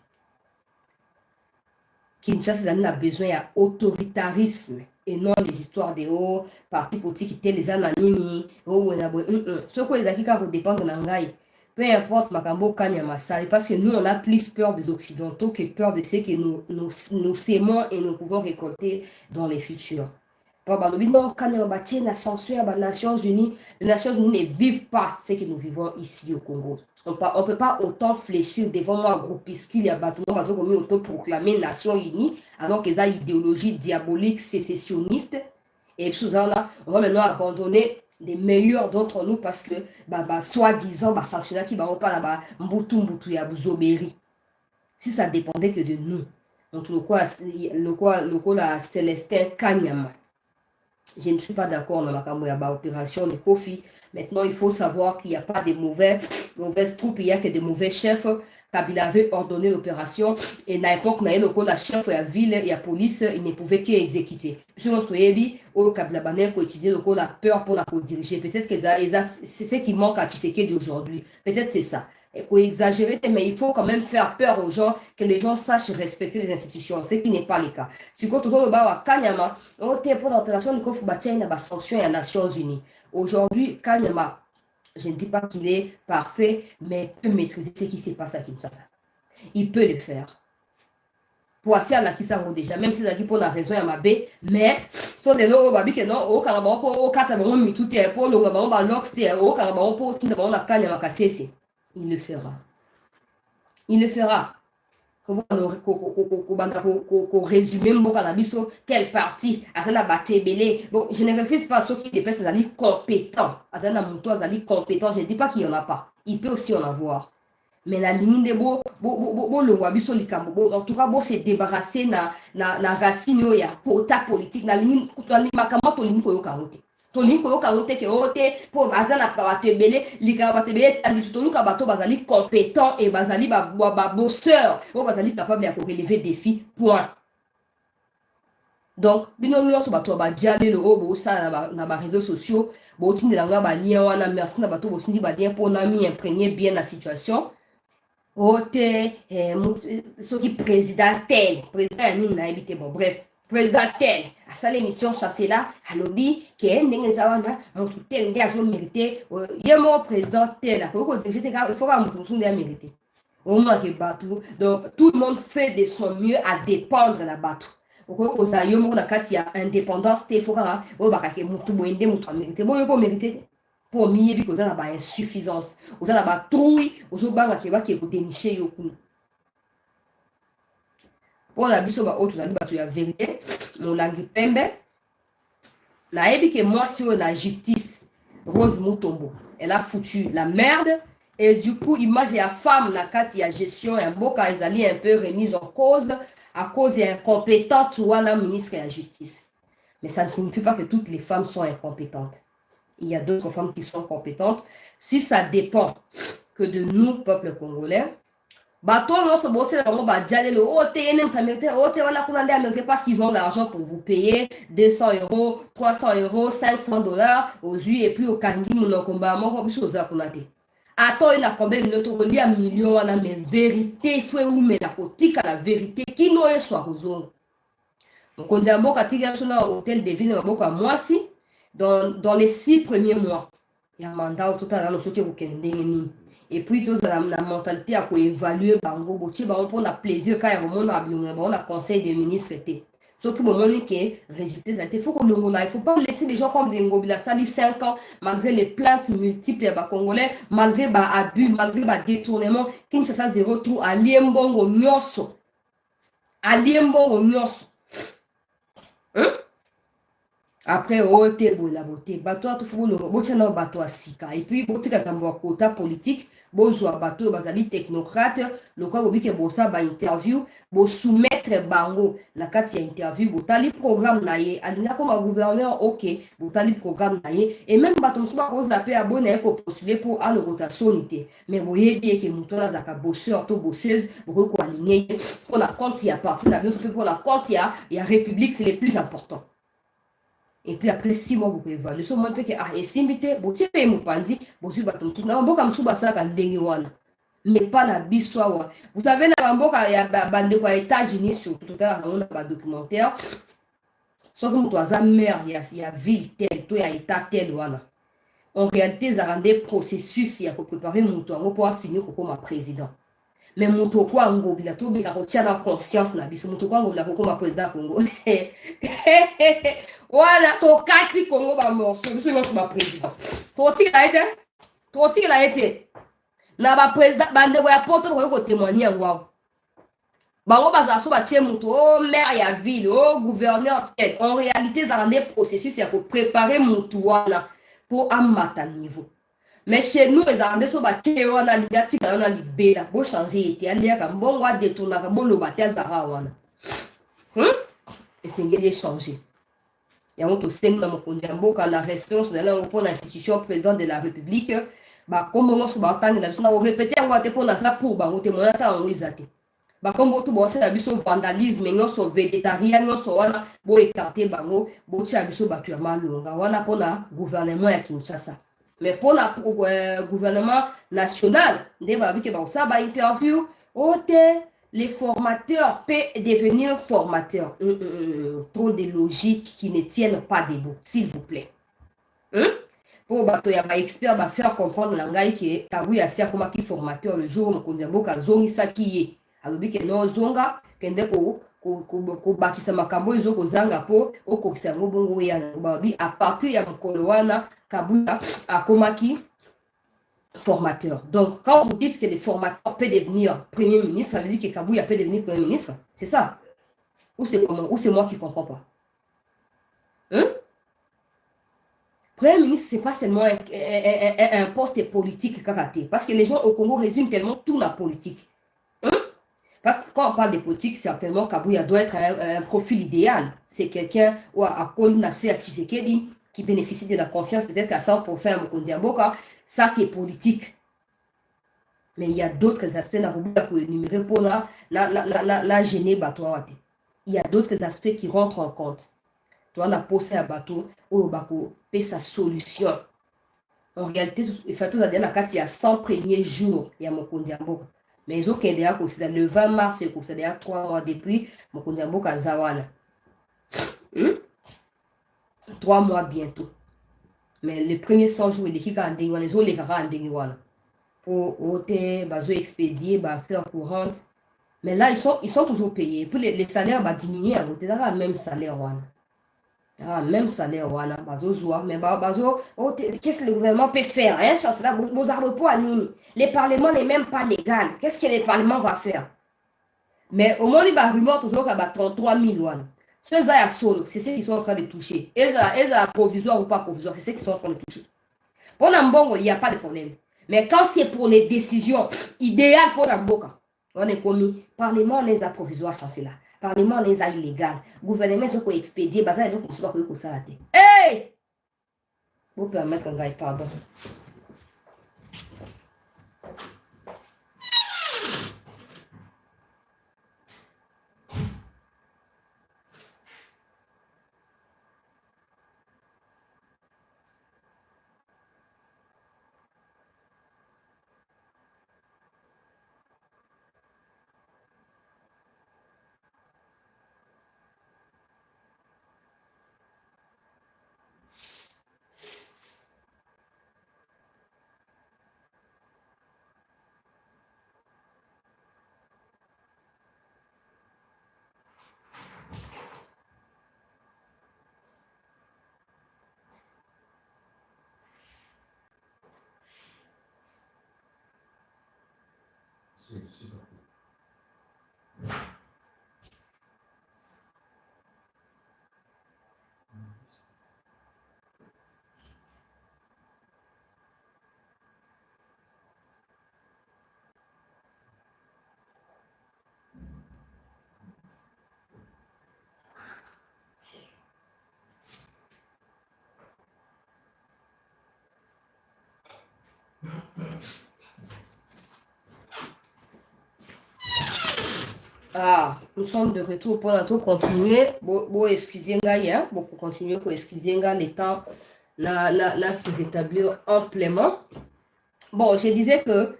Kinshasa a besoin d'autoritarisme et non des histoires de hauts partis politiques qui les anonymes. Ce que les acquis dépendent de l'angaï. Peu importe Makambo Kanyama, parce que nous on a plus peur des occidentaux que peur de ce que nous sémons et nous pouvons récolter dans les futurs. Non, quand on bâtit la censure des Nations Unies, les Nations Unies ne vivent pas ce que nous vivons ici au Congo. On ne peut pas autant fléchir devant moi, groupuscule, il y a bâtiment, auto-proclamer Nations Unies, alors qu'ils ont une idéologie diabolique, sécessionniste. Et sous ça, on va maintenant abandonner les meilleurs d'entre nous parce que, soi-disant, sanctionnaires qui ne pas là-bas, Mbutu ya Buzoberi. Si ça dépendait que de nous. Donc, le quoi, la Célestin Kanyama. Je ne suis pas d'accord dans la opération de Kofi. Maintenant, il faut savoir qu'il n'y a pas de mauvaises troupes, il n'y a que de mauvais chefs. Kabila avait ordonné l'opération et à l'époque, la chef de la ville et la police, il ne pouvait qu'exécuter. Puis, on se Kabila Baner pour utiliser la peur pour la diriger. Peut-être que c'est ce qui manque à Tshisekedi d'aujourd'hui. Peut-être c'est ça. Il faut exagérer, mais il faut quand même faire peur aux gens, que les gens sachent respecter les institutions, ce qui n'est pas le cas. Si vous avez Kanyama, on était pour l'opération de Kofi Batia, il y a des sanctions à Nations Unies. Aujourd'hui, Kanyama, je ne dis pas qu'il est parfait, mais il peut maîtriser ce qui se passe à Kinshasa. Il peut le faire. Pour assez à la Kisaro déjà, même si c'est pour la raison à ma baie, mais sur les lots, que non, au Carabon, au Catabon, mais tout est pour le Gabon, l'Ox, au Carabon, pour tout le monde, la Kanyama Kassé. Il le fera. Il le fera. Pour résumer mon cannabis, quelle partie à la bâtée. Bon, je ne refuse pas ceux qui dépassent les alliés compétents. À la montoise, alliés compétents, je ne dis pas qu'il n'y en a pas. Il peut aussi en avoir. Mais la ligne de le wabiso likambo. En tout cas, c'est débarrasser na racine il y a quota politique na ligne makama to ligne koyo karote. Toni koyo karote ke ote pour bazana batebele likabatebele talitoluka bato bazali compétent et bazali ba bosseur. O bazali capable de relever défi point. Donc, bino nyonso bato ba diale le obo ça na ba réseaux sociaux, bo tindela nga ba lien wana merci na bato bo tindi ba lien pour na mi imprégner bien la situation. Ote ce qui président tel président na habité bon bref président tel à ça l'émission chassé là à lobby qui est n'engazawana mon tel ngazo mérité yemo président tel là ko dirige il faut que mon de mérité au moins que bateau donc tout le monde fait de son mieux à dépendre la bateau au ça yomo na kati ya indépendance te faut ka o bakake mutu boende mutu mérité bon yo mérité pour mieux que ça na insuffisance ou ça na trouille au banga qui va qui dénicher yo kuna pour la biso ba autre na ba la vérité mon langue pembe na ebi que moi sur la justice Rose Mutombo elle a foutu la merde et du coup image la femme na kati ya gestion un boka ezali un peu remise en cause à cause incompétente ou la ministre de la justice mais ça ne signifie pas que toutes les femmes sont incompétentes. Il y a d'autres femmes qui sont compétentes. Si ça dépend que de nous, peuple congolais, parce qu'ils ont l'argent pour vous payer 200 euros, 300 euros, 500 dollars aux yeux et puis au Kangi, mon combat, mon chose à connaître. Attends, il y a combien de minutes on lit un million, on a mais vérité, il faut où mais la politique à la vérité, qui n'aurait soit aux autres. Donc on dit à bon, quand il y a un hôtel de ville, à moi si, dans les 6 premiers mois, il y a un mandat au total dans le soutien au Kenya. Et puis, tout la mentalité à évaluer bango bochi bango pour la plaisir quand on a bien on a conseil des ministres ce qui me montre que résultat il faut qu'on il faut pas laisser les gens comme des ngobila ça dit 5 ans malgré les plaintes multiples à congolais malgré ba abus malgré ba détournement Kinshasa zéro tout à liembongo nyoso hein. Après, la beauté, bateau, tout faut le robot, bateau à sika. Et puis, beauté, quand on quota politique, bonjour, bateau, bazali technocrate, le quoi, bobi, que bossa, ba interview, bo soumettre bango, la carte, interview, botali programme naie, alina comme un gouverneur, ok, botali programme naie, et même bateau, soit cause la paix abonné pour postuler pour un rotation, mais vous voyez bien que nous, là, zaka bosseur, tout bosseuse, beaucoup quoi aligné, pour la compte, il y a parti, la pour la compte, il y a République, c'est les plus importants. Et puis après 6 mois, vous pouvez voir. Le moment que et s'inviter, vous pouvez payer mon pandi, vous pouvez battre tout. Non, bon comme ça, ça quand dengue mais pas la bissoa. Vous savez, dans bon il y a bande aux États-Unis sur tout à l'heure, on a un documentaire. Sauf que nous avons mer, il y a ville telle, il y a état tel voilà. En réalité, ça rend des processus il y a pour préparer mon tour, pour pouvoir finir comme président. Mais mon tour quoi en gros, il a tout bien retient dans conscience na biso mon tour quoi en gros comme président Congo. Voilà, ton kati Congo ba morceau, biso non comme président. Toti la été. Na ba président ba ndeko ya poto ko témoigner ngwa. Bango baza so ba tie mutu oh maire ya ville, oh gouverneur tel. En réalité, ça rend des processus pour préparer mutu wana pour amata niveau. Mais chez nous, les Arandais sont battus, on a l'idée, on a libéré, pour changer, il y a un bon roi détourné, un bon lobaté à Zara. Et c'est qu'il changé. Il y a un autre système dans mon condambo, quand la réponse de l'institution président de la République, comme on se bat, on a répété, on va te prendre ça pour témoigner à un risate. Comme tout bon, c'est la biso vandalisme, on se végétarien, on se écarter, on se biso battu à Malonga, on a pour le gouvernement à Kinshasa. Mais pour le gouvernement national, interview, les formateurs peuvent devenir formateurs. Trop de logique qui ne tiennent pas debout, s'il vous plaît. Pour les experts va faire comprendre l'anglais que Kabou a servi comme formateur le jour où on a zongi ça qui est. Alors que non zonga, kende ko bakisa makambo izo ko zanga po o ko sango bongo ya babi à partir ya mokolo wana Kabouya a komaki formateur. Donc, quand vous dites que les formateurs peuvent devenir premier ministre, ça veut dire que Kabouya peut devenir premier ministre. C'est ça? Ou c'est comment? Ou c'est moi qui ne comprends pas? Premier ministre, ce n'est pas seulement un poste politique karaté. Parce que les gens au Congo résument tellement tout la politique. Parce que quand on parle de politique, certainement Kabouya doit être un profil idéal. C'est quelqu'un ou à Koli Nasser Tshisekedi qui bénéficie de la confiance peut-être à 100% à Mokondi Mboka, ça c'est politique. Mais il y a d'autres aspects dans le numéro pour la gêner bateau. Il y a d'autres aspects qui rentrent en compte. Toi, la posé à bateau, ou bako paie sa solution. En réalité, il faut tout ça il y a 100 premiers jours, il y a Mokondi Mboka. Mais ils ont déjà considéré le 20 mars, c'est considéré 3 mois depuis Mokondi Mboka Zawana. 3 mois bientôt. Mais les premiers 100 jours, il y a des gens les autres les gars pour ôter, expédier, faire courante. Mais là, ils sont toujours payés. Puis les salaires vont diminuer à côté. Ils même salaire. Même salaire. Mais qu'est-ce que le gouvernement peut faire? Les parlements n'est même pas légal. Qu'est-ce que le parlement va faire? Mais au moins, il va rumeur toujours qu'il y a 33 000 ceux à solo, c'est ceux qui sont en train de toucher. Ils sont provisoire ou pas provisoire, c'est ceux qui sont en train de toucher. Pour Nambongo, il n'y a pas de problème. Mais quand c'est pour les décisions idéales pour Namboka, on est commis. Parlement les a provisoires, chancela. Parlement les a illégales. Gouvernement, c'est qu'on expédie, bazar, et donc on ne sait pas comment ça a été. Hey! Vous permettre un gars, pardon. Ah, nous sommes de retour pour notre continuer. Bon, excusez hein, bon, pour continuer, pour excuser les temps, n'a se rétablir amplement. Bon, je disais que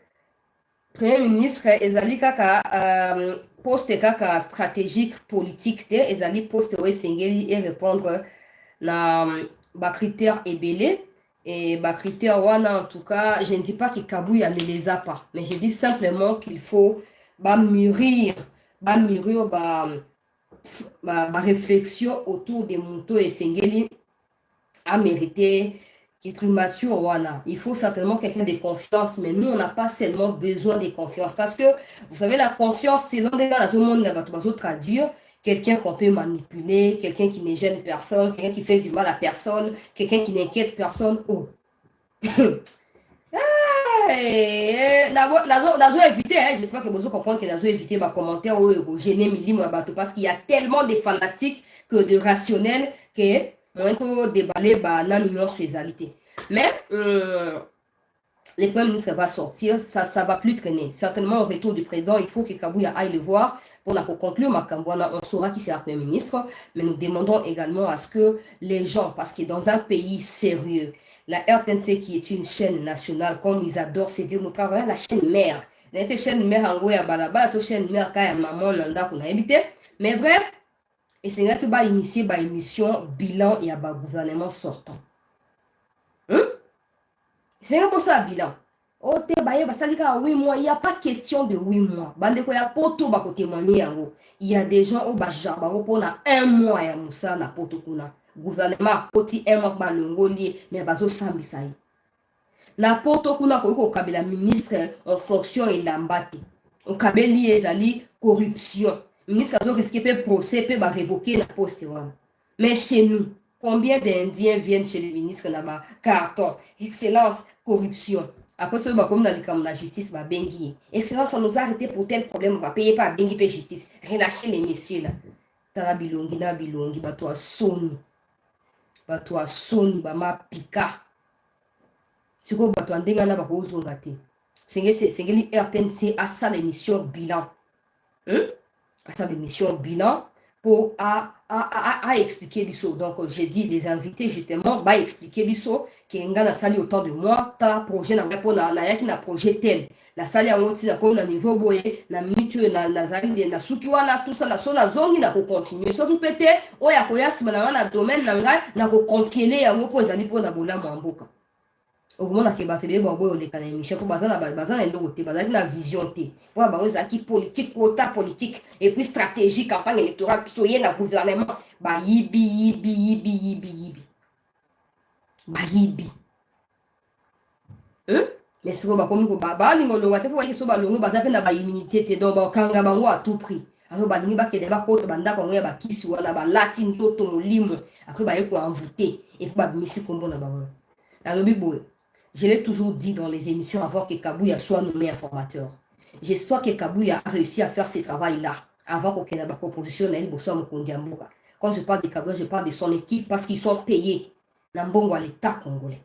Premier ministre ezali kaka poste kaka stratégique politique te ezali poste oyo esengeli et répondre na critères ebele et critères wana en tout cas je ne dis pas que Kabuya ne les a pas mais je dis simplement qu'il faut mûrir réflexion autour des moutons esengeli a mérité primature wana. Il faut certainement quelqu'un de confiance, mais nous, on n'a pas seulement besoin de confiance. Parce que, vous savez, la confiance, c'est dans le monde, on va traduire quelqu'un qu'on peut manipuler, quelqu'un qui ne gêne personne, quelqu'un qui fait du mal à personne, quelqu'un qui n'inquiète personne. Oh. Éviter, hein, j'espère que vous comprenez que vous éviter ma commentaire ou gêner parce qu'il y a tellement de fanatiques que de rationnels que on peut déballer l'union spécialité. Mais le Premier ministre va sortir, ça va plus traîner. Certainement au retour du président, il faut que Kabuya aille le voir. Pour conclure ma campagne, on saura qui c'est le Premier ministre, mais nous demandons également à ce que les gens, parce que dans un pays sérieux, la RTNC qui est une chaîne nationale, comme ils adorent se dire, nous travaillons la chaîne mère. La chaîne mère en Goya Balaba, la chaîne mère quand maman Nanda qu'on a habité. Mais bref, et c'est là que va initier une émission bilan et un gouvernement sortant. C'est un peu ça bilan. Oh, te baye basalika 8 mois, il n'y a pas de question de 8 mois. Bande ko ya poto ba ko témoigner yango. Il y a des gens au bajaba pour na 1 mois ya musa na poto kuna. Gouvernement poti 1 mois ba longoli mais bazo sambisa yi. Na poto kuna ko kabela ministre en fonction et lambate. On kabeli ezali corruption. Ministre a risqué de procès, peut révoquer la poste. Mais chez nous, combien d'Indiens viennent chez les ministres là-bas? Carton, excellence, corruption. Après ça, comme dans la justice, bengi. Excellence, on nous a arrêté pour tel problème, on va payer par bengi et justice. Relâchez les messieurs là. Tara bilongi na bilongi, toi soni. Toi soni, ma pika. Si vous bateau ndenga na bako uzongate. C'est que RTNC a ça l'émission bilan. À sa démission bilan pour à expliquer biso. Donc j'ai dit les invités justement va expliquer biso que ngana sali autant de moi ta projet na pour na yaki na projet tel la sali ya ngoti na ko na niveau boye na minute na zali na suki wana tout ça na so na zongi na ko continuer so ki pété oya ko yasi na na domaine na ngai na ko contrôler yango po zali po na bola mboka. Au moment où les gens les émission pour baser la vision te pour avoir qui politique quota politique et puis stratégie campagne électorale plutôt y a gouvernement yibi mais si vous comme ko baba lingo longa te pour que so ba longo baza pe na ba immunité te donc ba kanga bango à tout prix alors ba lingi ba ke ba ko banda ko ya ba kisi wana ba latin toto molimo après ba ko envoûter et puis ba misi kombo na bango la lobi boy. Je l'ai toujours dit dans les émissions avant que Kabuya soit nommé informateur. J'espère que Kabuya a réussi à faire ce travail-là avant qu'il ait la proposition. Quand je parle de Kabuya, je parle de son équipe parce qu'ils sont payés. na mbongo à l'État congolais.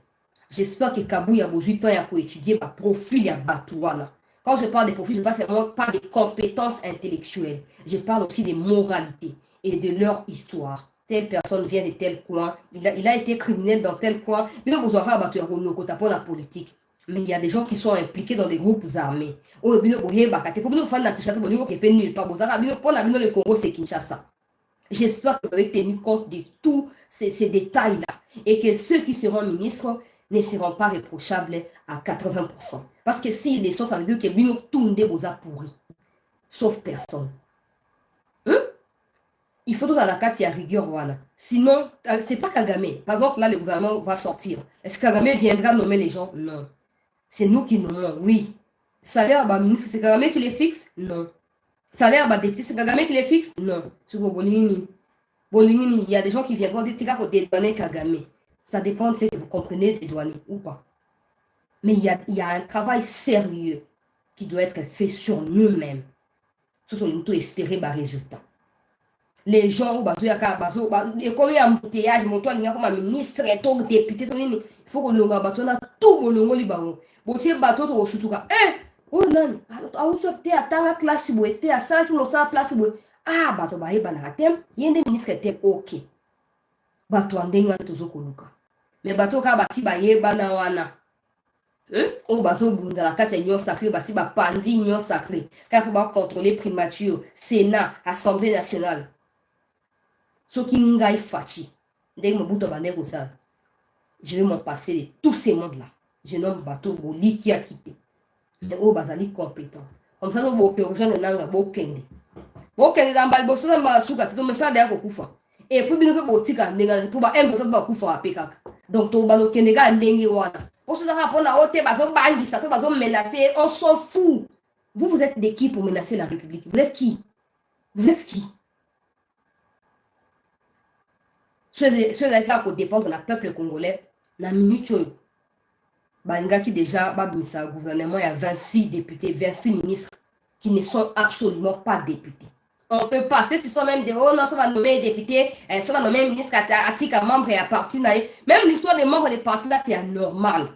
J'espère que Kabou a besoin de temps pour étudier le profil de Batouana. Quand je parle de profil, je ne parle pas des compétences intellectuelles. Je parle aussi des moralités et de leur histoire. Telle personne vient de tel coin, il a été criminel dans tel coin. Il a besoin de la politique. Mais il y a des gens qui sont impliqués dans des groupes armés. J'espère que vous avez tenu compte de tous ces détails-là et que ceux qui seront ministres ne seront pas reprochables à 80%. Parce que s'ils le sont, ça veut dire que tout le monde a pourri. Sauf personne. Il faut dans la carte, il y a rigueur. Voilà. Sinon, c'est pas Kagame. Par exemple, là, le gouvernement va sortir. Est-ce que Kagame viendra nommer les gens? Non. C'est nous qui nommons, oui. Salaire, ministre, c'est Kagame qui les fixe? Non. Salaire, député, c'est Kagame qui les fixe? Non. Sur Bolingini, il y a des gens qui viendront dire qu'il faut dédouaner Kagame. Ça dépend de ce que vous comprenez dédouaner ou pas. Mais il y a un travail sérieux qui doit être fait sur nous-mêmes. Surtout, nous devons espérer des résultats. Les gens, il y a un embouteillage, comme ministre, député, il faut qu'on ait tout le monde. Si bateau to sutuka oh nan te atanga classe boy te asala ki losa place boy bato ba yeba na tem yende ministre te OK bato andenga tozokoluka mais bato ka basi ba yeba na wana o bazo bunda la kati union sacrée basi ba pandi union sacrée ka ba contrôler primature Sénat Assemblée nationale soki ngai fachi ndenge mobuto ba ndeko ça je vais m'en passer de tous ces mondes là. Je nomme Bateau Boli qui a quitté. Mais oh, bazali compétent. Comme ça, nous avons rejoindre le Bokende. Bokende dans Balbosso, dans Balsuka, tu me fais derrière Kokufa. Et puis, nous avons Botika, pour un peu de Bakufa à Pekak. Donc, tu vas nous Kenega, Nengi Wana. Pour ce rapport, on a ôté Bazon Bandi, ça va Bazon menacer, on s'en fout. Vous êtes des qui pour menacer la République? Vous êtes qui? Vous êtes qui? Ceux-là qui dépendent de la peuple congolais, la minute. Qui déjà, le gouvernement, il y a 26 députés, 26 ministres qui ne sont absolument pas députés. On peut pas, ceux qui sont même des oh non, ça va nommer député, ça va nommer ministre à membre et à parti. Même l'histoire des membres des partis, là, c'est anormal.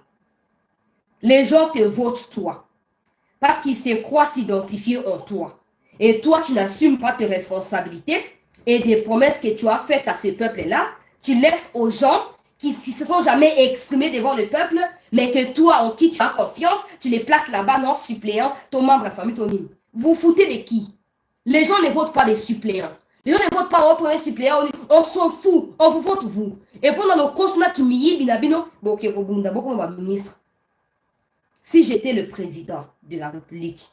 Les gens te votent toi. Parce qu'ils se croient s'identifier en toi. Et toi, tu n'assumes pas tes responsabilités et des promesses que tu as faites à ces peuples-là. Tu laisses aux gens qui ne se sont jamais exprimés devant le peuple, mais que toi, en qui tu as confiance, tu les places là-bas, non suppléants, ton membre, la famille, ton mime. Vous foutez de qui? Les gens ne votent pas des suppléants. Les gens ne votent pas au premier suppléant. On s'en fout. On vous vote vous. Et pendant nos constats qui m'y binabino, ministre. Si j'étais le président de la République,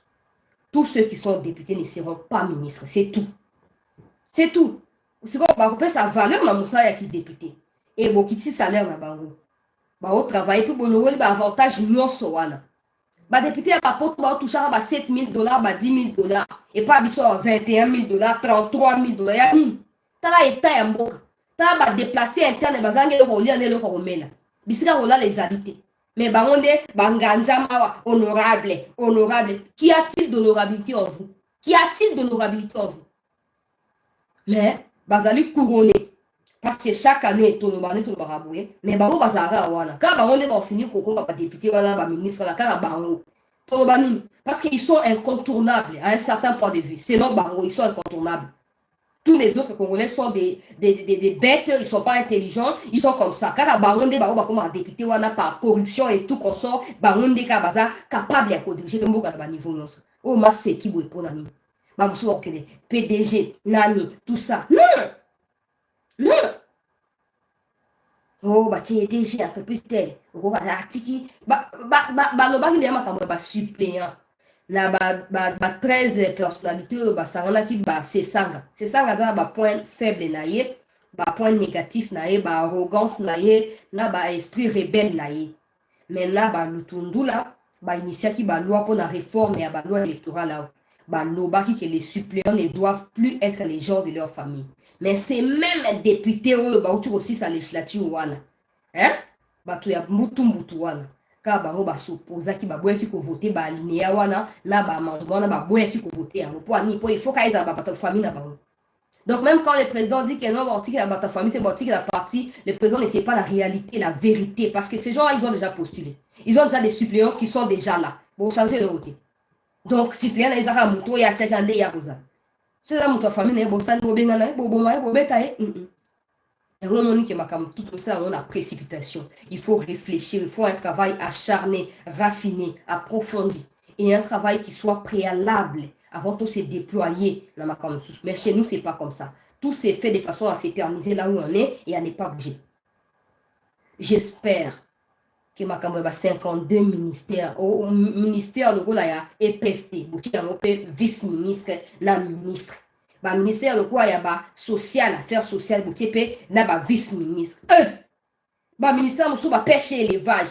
tous ceux qui sont députés ne seront pas ministres. C'est tout. C'est tout. C'est quoi? Ça valeur, ma moussa, qui est député. Et beaucoup de salaire na bango. Au travail pour bon avantage nyonso wana. Député a pas toucher à $7,000, $10,000 et pas biso $21,000, $33,000 ya nini. Tala état ya mboka. Tala déplacer interne bazange le rolia ne le romela. Bisika rola les habités. Mais bangonde banganja mawa honorable. Qu'y a-t-il d'honorabilité en vous? Qu'y a-t-il d'honorabilité en vous? Mais bazali couronné. Parce que chaque année, tout le monde raboué, mais bango bazara wana. Quand bango va finir koko ba député wala ba ministre la kala bango. Tout le parce qu'ils sont incontournables à un certain point de vue. C'est non bango, ils sont incontournables. Tous les autres Congolais sont des bêtes, ils sont pas intelligents, ils sont comme ça. Quand bango ba comme député wana par corruption et tout consort, bango ka baza capable à diriger le mboka ba niveau nyonso. Oh ma c'est qui boy pour nani. Ba muso okele PDG, nani, tout ça. Non. Oh, tu es déjà un peu plus tel. Oh, article. Lobaki de makambo ba suppléant. Na 13 personnalités, ça en a qui c'est ça. C'est ça ça ba point faible na ye, ba point négatif na ye, ba arrogance na ye, na ba esprit rebelle na ye. Mais là ba lutundu là, ba initiative ba loi pour la réforme et ba loi électorale là. Lobaki que les suppléants ne doivent plus être les gens de leur famille. Mais c'est même un député où aussi sa législature wana. Hein? Tu ya mutu wana. Ka bango ba s'opposa ki ba boye fi ko voter ba alinéa wana na ba amendement na ba boye fi ko voter. Pour il faut ka eza ba famille na bango. Donc même quand le président dit qu'il y a ta famille, t'es la partie, le président ne sait pas la réalité, la vérité. Parce que ces gens-là, ils ont déjà postulé. Ils ont déjà des suppléants qui sont déjà là. Pour changer le côté. Donc, suppléants, ils ont un mouton, il y a quelqu'un qui a besoin. C'est ça, mon famille, bon, ça, bon, ben, bon, bon, bétail. Tout ça, on a précipitation. Il faut réfléchir, il faut un travail acharné, raffiné, approfondi. Et un travail qui soit préalable avant tout se déployer. Mais chez nous, ce n'est pas comme ça. Tout s'est fait de façon à s'éterniser là où on est et à ne pas bouger. J'espère que ma caméra 52 ministères, au ministère, le gars là, est pesté. Vice-ministre, la ministre. Le ministère, le quoi, il y a social, affaires sociales, le vice-ministre. Le ministère, il y a pêche et élevage.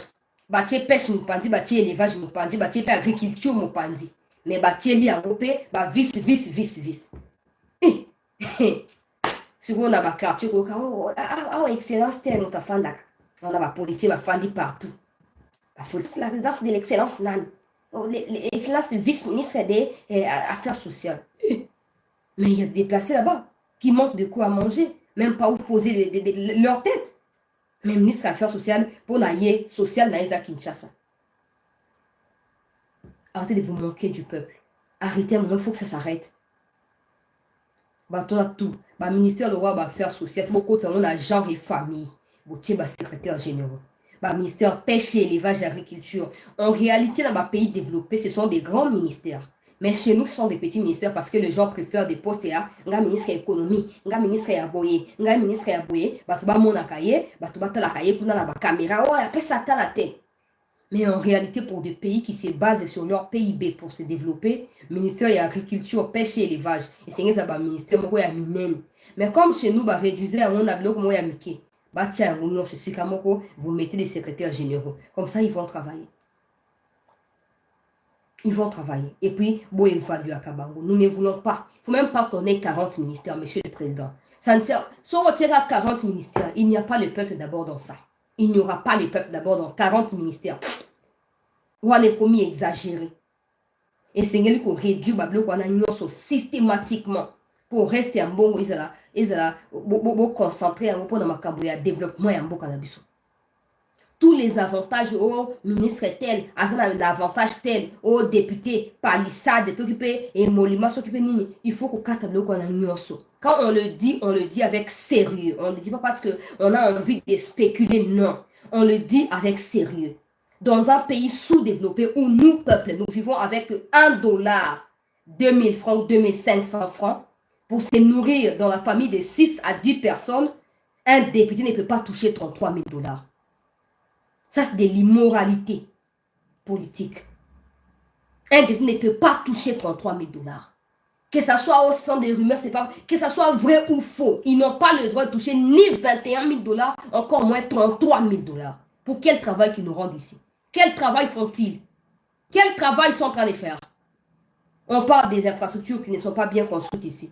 Il y a pêche, il y a élevage, il y a agriculture, mais il y a vice. Si on a un quartier, excellence, on a un policier, partout. La résidence de l'excellence, l'excellence du vice-ministre des Affaires sociales. Mais il y a des déplacés là-bas qui manquent de quoi manger, même pas où poser leur tête. Mais le ministre des Affaires sociales, pour l'aïe social, naïsa Kinshasa. Arrêtez de vous manquer du peuple. Arrêtez, il faut que ça s'arrête. Tout. Le ministère de Affaires sociales, il faut que ça soit genre et famille. Vous êtes secrétaire général. Le ministère pêche et élevage et agriculture. En réalité, dans le pays développé, ce sont des grands ministères. Mais chez nous, ce sont des petits ministères parce que les gens préfèrent des postes là. Un ministre de l'économie, un ministre de boyer, un ministre de boyer, tu vas mon cahier, tu vas la cahier pour la caméra, ouais, après ça la tête. Mais en réalité, pour des pays qui se basent sur leur PIB pour se développer, ministère de l'agriculture, pêche et élevage, et c'est un ministère qui est mineur. Mais comme chez nous, réduire, on a bloqué moi Mickey. Vous mettez des secrétaires généraux. Comme ça, ils vont travailler. Ils vont travailler. Et puis, bon, évaluer à Kabango. Nous ne voulons pas. Il ne faut même pas qu'on ait 40 ministères, monsieur le président. Ça ne sert. Si on retire à 40 ministères, il n'y a pas le peuple d'abord dans ça. Il n'y aura pas le peuple d'abord dans 40 ministères. On est commis exagéré. Et c'est ce qu'on réduit systématiquement pour rester en bon. Ils sont concentrés en bon développement et en bon cannabis. Tous les avantages au ministre tel, l'avantage tel, au député, palissade, t'occuper, et monument s'occuper, il faut qu'on catalogue qu'on a nyonso. Quand on le dit avec sérieux. On ne le dit pas parce qu'on a envie de spéculer, non. On le dit avec sérieux. Dans un pays sous-développé où nous, peuple, nous vivons avec $1, 2000 francs, 2500 francs, pour se nourrir dans la famille de 6 à 10 personnes, un député ne peut pas toucher $33 000. Ça, c'est de l'immoralité politique. Un député ne peut pas toucher $33 000. Que ça soit au sein des rumeurs, c'est pas. Que ça soit vrai ou faux, ils n'ont pas le droit de toucher ni $21 000, encore moins $33 000. Pour quel travail qu'ils nous rendent ici? Quel travail font-ils? Quel travail ils sont en train de faire? On parle des infrastructures qui ne sont pas bien construites ici.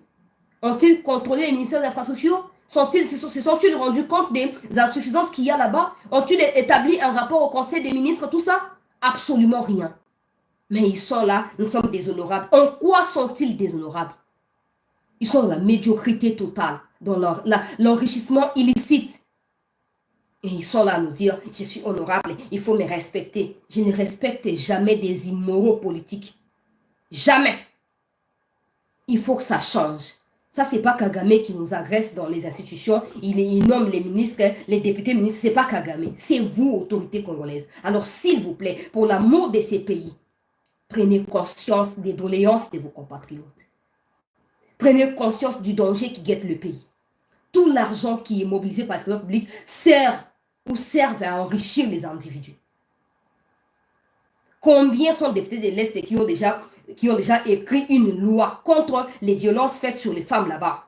Ont-ils contrôlé les ministères des infrastructures? Se sont-ils rendus compte des insuffisances qu'il y a là-bas? Ont-ils établi un rapport au Conseil des ministres, tout ça? Absolument rien. Mais ils sont là, nous sommes déshonorables. En quoi sont-ils déshonorables? Ils sont dans la médiocrité totale, dans l'enrichissement illicite. Et ils sont là à nous dire, je suis honorable, il faut me respecter. Je ne respecte jamais des immoraux politiques. Jamais. Il faut que ça change. Ça, ce n'est pas Kagame qui nous agresse dans les institutions. Il nomme les ministres, les députés ministres. Ce n'est pas Kagame. C'est vous, autorité congolaise. Alors, s'il vous plaît, pour l'amour de ces pays, prenez conscience des doléances de vos compatriotes. Prenez conscience du danger qui guette le pays. Tout l'argent qui est mobilisé par le trésor public sert à enrichir les individus. Combien sont députés de l'Est qui ont déjà écrit une loi contre les violences faites sur les femmes là-bas?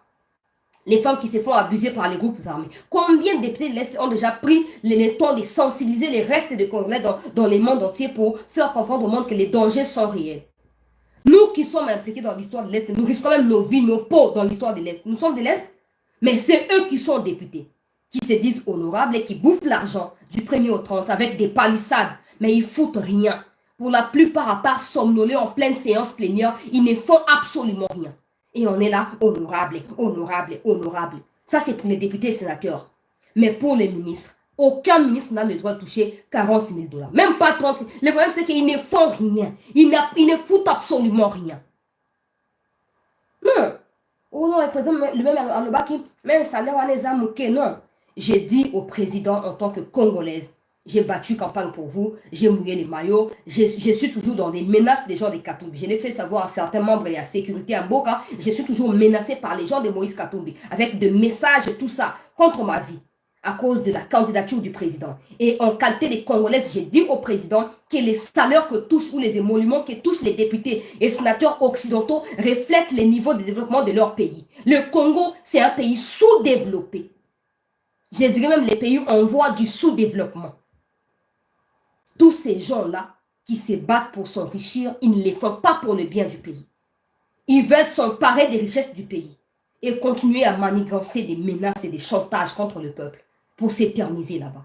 Les femmes qui se font abuser par les groupes armés. Combien de députés de l'Est ont déjà pris le temps de sensibiliser les restes de Congolais dans le monde entier pour faire comprendre au monde que les dangers sont réels? Nous qui sommes impliqués dans l'histoire de l'Est, nous risquons même nos vies, nos peaux dans l'histoire de l'Est. Nous sommes de l'Est, mais c'est eux qui sont députés, qui se disent honorables et qui bouffent l'argent du 1er au 30 avec des palissades, mais ils foutent rien. Pour la plupart, à part somnoler en pleine séance plénière, ils ne font absolument rien. Et on est là, honorable, honorable, honorable. Ça, c'est pour les députés et sénateurs. Mais pour les ministres, aucun ministre n'a le droit de toucher 40 000 $. Même pas 30 000. Le problème, c'est qu'ils ne font rien. Ils ne foutent absolument rien. Non. Oh non, le président, le même à le même salaire, on les a moqués. Non. J'ai dit au président en tant que Congolaise, j'ai battu campagne pour vous, j'ai mouillé les maillots, je suis toujours dans des menaces des gens de Katumbi. Je l'ai fait savoir à certains membres de la sécurité à Mboka, je suis toujours menacé par les gens de Moïse Katumbi, avec des messages et tout ça, contre ma vie, à cause de la candidature du président. Et en qualité de Congolaise, j'ai dit au président que les salaires que touchent ou les émoluments que touchent les députés et sénateurs occidentaux reflètent les niveaux de développement de leur pays. Le Congo, c'est un pays sous-développé. Je dirais même les pays en voie du sous-développement. Tous ces gens-là qui se battent pour s'enrichir, ils ne les font pas pour le bien du pays. Ils veulent s'emparer des richesses du pays et continuer à manigancer des menaces et des chantages contre le peuple pour s'éterniser là-bas.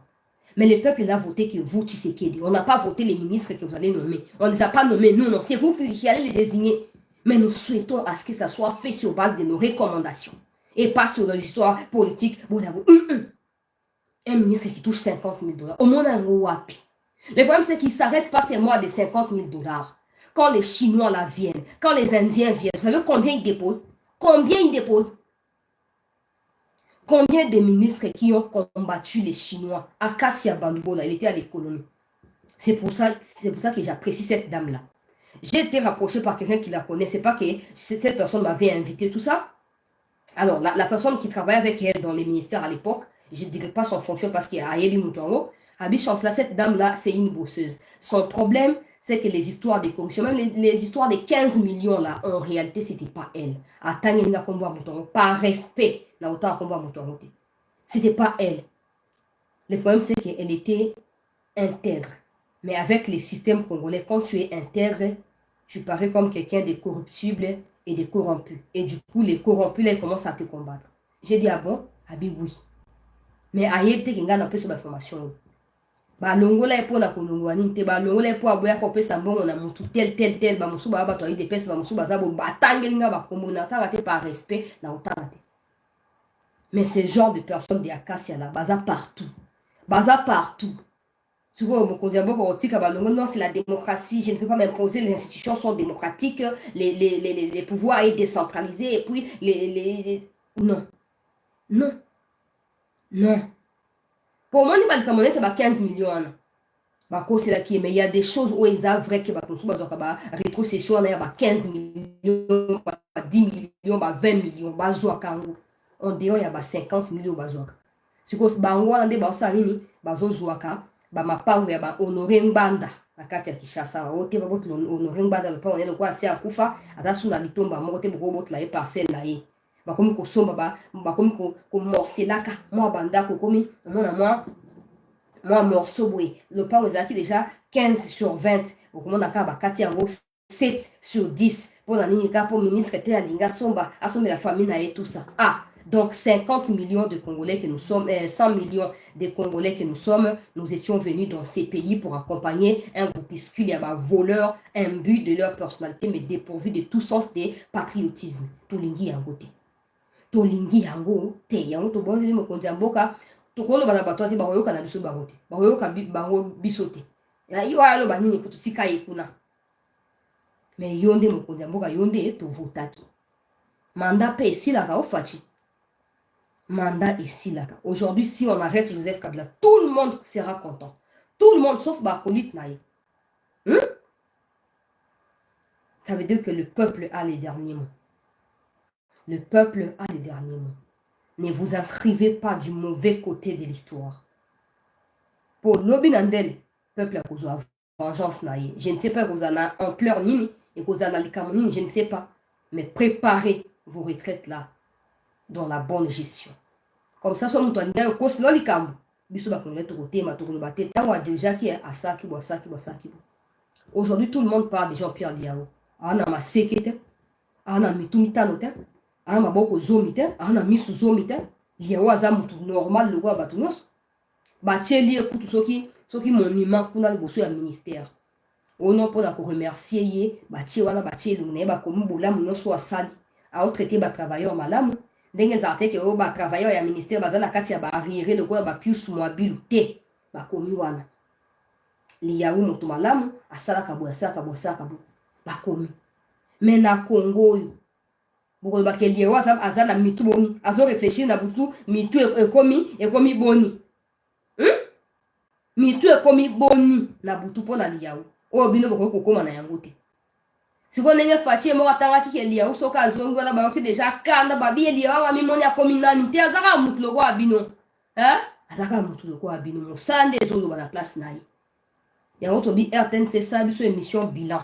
Mais le peuple n'a voté que vous, Tshisekedi. On n'a pas voté les ministres que vous allez nommer. On ne les a pas nommés, nous, non. C'est vous qui allez les désigner. Mais nous souhaitons à ce que ça soit fait sur base de nos recommandations et pas sur l'histoire politique. Un ministre qui touche 50 000 $. Au moins, un wapi. Le problème, c'est qu'ils ne s'arrêtent pas seulement à des 50 000 $. Quand les Chinois là viennent, quand les Indiens viennent, vous savez combien ils déposent? Combien ils déposent? Combien de ministres qui ont combattu les Chinois? Akassia Bandoubo, là, il était à l'économie. C'est pour ça que j'apprécie cette dame-là. J'ai été rapproché par quelqu'un qui la connaît. C'est pas que cette personne m'avait invité, tout ça. Alors, la personne qui travaillait avec elle dans les ministères à l'époque, je ne dirais pas son fonction parce qu'il y a Ayebi Moutongo. Chance là, cette dame-là, c'est une bosseuse. Son problème, c'est que les histoires de corruption, même les histoires des 15 millions là, en réalité, c'était pas elle. Par respect, c'était pas elle. Le problème, c'est qu'elle était intègre. Mais avec les systèmes congolais, quand tu es intègre, tu parais comme quelqu'un de corruptible et de corrompu. Et du coup, les corrompus, là, ils commencent à te combattre. J'ai dit, ah bon? Ah ben oui. Mais aïe, peut-être qu'il y a un peu sur la formation. Ba longola epo na kolongwani te ba longola epo aboya ko pesa mbongo na mutu tel ba musu ba bato ayi de pesa ba musu ba zabo batangelinga ba komona tanga te par respect na otanga te. Mais ce genre de personnes de Akassia là baza partout. Souvent, non, c'est la démocratie, je ne peux pas m'imposer, les institutions sont démocratiques, les pouvoirs sont décentralisés, et puis Non. Pour moi, c'est 15 millions. C'est là qui mais il y a des choses où ils ont vrai que rétrocession, il y a 15 millions, 10 millions, 20 millions, on dirait il y a 50 millions. C'est que bango ande basalini bazozwaka bamapango ya ba honore ngbanda na kati ya Kinshasa ote babot honore ngbanda le pa on le kwa se akufa atasu na litomba moko te boko botla e parcelle na ye bakomi ko somba bakomi ko morcelaka moi bandako komi moi morceau boy le pa ozaki déjà 15 sur 20 okomona ka ba kati yango 7 sur 10 pour la ligne ka pour ministre te alinga somba asombe la famille na ye tout ça. Donc 50 millions de Congolais que nous sommes, 100 millions de Congolais que nous sommes, nous étions venus dans ces pays pour accompagner un groupuscule, il y a un voleur, imbu de leur personnalité, mais dépourvu de tout sens de patriotisme. Tolingi yango te. Tolingi yango te. Yango to bonne mo konzi mboka. To kono bana bato te baroyoka na biso bango te. Baroyoka bango biso te. Ya yo alo banini ko tsika yekuna. Mais yonde mo konzi mboka yonde to votaki. Manda pe silaka ofachi. Mandat ici là. Aujourd'hui, si on arrête Joseph Kabila, tout le monde sera content. Tout le monde, sauf Bakolit Naï. Ça veut dire que le peuple a les derniers mots. Le peuple a les derniers mots. Ne vous inscrivez pas du mauvais côté de l'histoire. Pour l'Obinandel, peuple a besoin de vengeance Naï. Je ne sais pas, vous en avez ampleur nini et vous en avez likamoni, je ne sais pas. Mais préparez vos retraites là. Dans la bonne gestion. Comme ça, soit mutanda yo kosi loli kambu. Biso ba kongle to côté ma to ko baté tango déjà qui est à saki bo. Aujourd'hui, tout le monde parle de Jean-Pierre Diao. Ana ma sekete, ana mitumita note, ana maboko zomite, ana misu zomite. Liao aza mutu normal le wa batunos. Ba tcheli ekutu soki monument kuna liboso ya ministère. Au nom pour la remercier ye, ba tché wana ba tché lune ba komu bola munoso asali. aotraité batravailleur malamu ndenge ezala ke oyo batravailleur ya ministère baza na kati ya baarriere lokola bapiusu mwa bilu te bakomi wana liyawu moto malamu asalaka boye bakomi me na Congo oyo bokolobaka liyawu aza na mitu boni azoreflechir na butu mitu ekomi boni mitu ekomi boni na butu mpo na liyawu oyo bino bokoki kokóma na yango te sikoyo ndenge faci moko atangaki ke liyawu soki azongi wana bayoki deja kanda babi liyawu amimoni akomi nani te azaka mutu lokola bino azaka mutu lokola bino mosala nde ezoloba na place na ye yango tobi RTNC esala biso émission bilan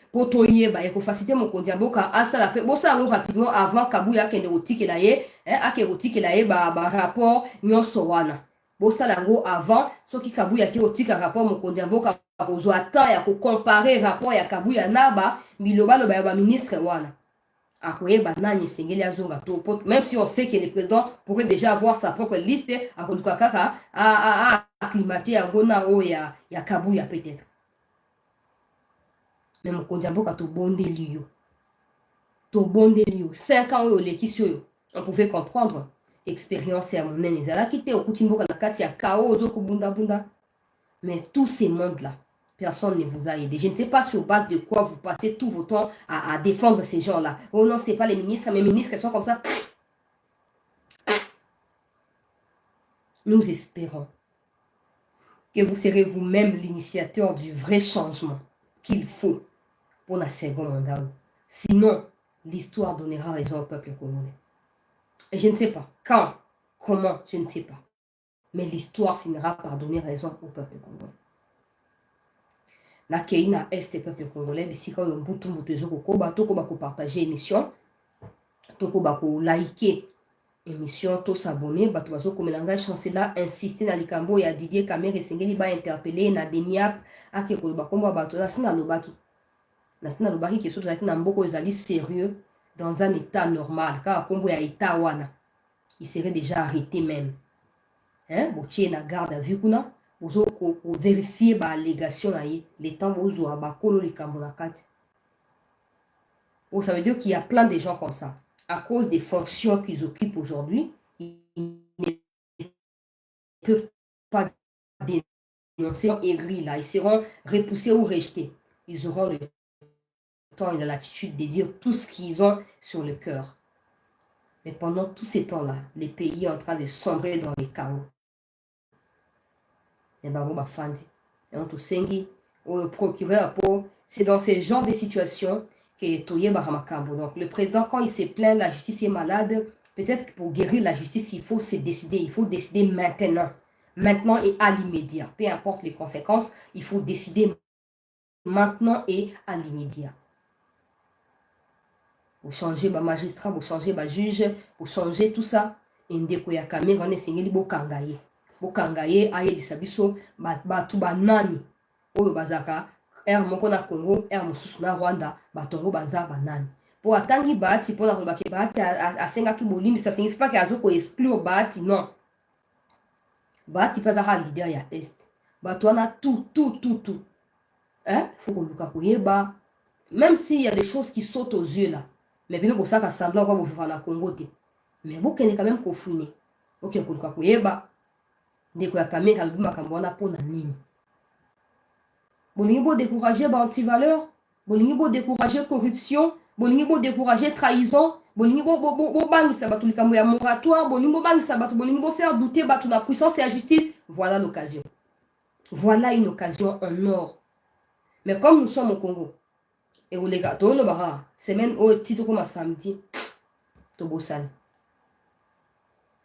mpo toyeba ekofacilite mokonzi ya mboka asala mpe bosala yango rapidement avant Kabuya akende kotikela ye ake kotikela ye barapport nyonso wana bosala yango avant soki Kabuya ake kotika rapport mokonzi ya mboka kozwa temps ya kocompare rapport ya Kabuya na bilobaloba ya baministre wana akoyeba nani esengeli azonga to même si on sait que le président pourrait déjà avoir sa propre liste akoluka kaka acclimater yango na oyo ya Kabuya peut-être mais mokonzi ya mboka tobondeli yo 5 ans oyo olekisi oyo on pouvait comprendre expérience ya monene ezalaki te okuti mboka na kati ya kao ozokobundabunda mais tous ces mondes là personne ne vous a aidé. Je ne sais pas sur base de quoi vous passez tout votre temps à défendre ces gens-là. Oh non, ce n'est pas les ministres, mes ministres sont comme ça. Nous espérons que vous serez vous-même l'initiateur du vrai changement qu'il faut pour la seconde mandat. Sinon, l'histoire donnera raison au peuple congolais. Et je ne sais pas quand, comment, je ne sais pas. Mais l'histoire finira par donner raison au peuple congolais. Na keina este peuple congolais bisika oyo mbutu ezokokoba tokoba kopartager émission tokoba ko liker émission to s'abonner bato bazokomela ngai chancela insister na likambo ya Didier Kamere esengeli ba interpeller na demiap ake koloba kombo bato nasina lobaki ke so tozalaki na mboko ezali sérieux dans un état normal kaka kombo ya état wana il serait déjà arrêté même botie na garde à vue kuna vous vérifiez ba allégation na ye les temps vous ba kolo likambo na kati. Ça veut dire qu'il y a plein de gens comme ça à cause des fonctions qu'ils occupent aujourd'hui ils ne peuvent pas dénoncer aigris là, ils seront repoussés ou rejetés. Ils auront le temps et la latitude de dire tout ce qu'ils ont sur le cœur. Mais pendant tous ces temps-là, les pays sont en train de sombrer dans les chaos. C'est dans ce genre de situation que Toye Baramakambo. Donc le président, quand il se plaint, la justice est malade, peut-être que pour guérir la justice, il faut se décider. Il faut décider maintenant. Maintenant et à l'immédiat. Peu importe les conséquences, il faut décider maintenant et à l'immédiat. Pour changer les magistrats, pour changer les juges, pour changer tout ça. Indeko ya Kamere, on est singeli bokangaye. Bokangaye, aye bisabiso, batu banani. Oyo bazaka, moko na Congo, mosusu na Rwanda, batongo banza banani. Pour atangi baati, pour la robaki baati, asengaki bolimi, ça signifie pas qu'il y a zoko exclure baati, non. Baati pas à leader ya Est. Batouana tout. Faut qu'on luka koyeba. Même s'il y a des choses qui sautent aux yeux là. Mais bien pour ça qu'à semblant quoi vous faire la Congo te. Mais vous qu'elle est quand même kofouiner. OK ko luka koyeba. Ndeko ya Kamere albuma kambona pona nini. Bolingi bo décourager ba anti-valeur, bolingi bo décourager corruption, bolingi bo décourager trahison, bolingi bo bangisa batu likambo ya moratoire, bolingi bo bangisa batu, bolingi bo faire douter batu la puissance et la justice. Voilà l'occasion. Voilà une occasion en or. Mais comme nous sommes au Congo, et vous les gars, tout le bara, semaine au titre comme samedi, to bosan.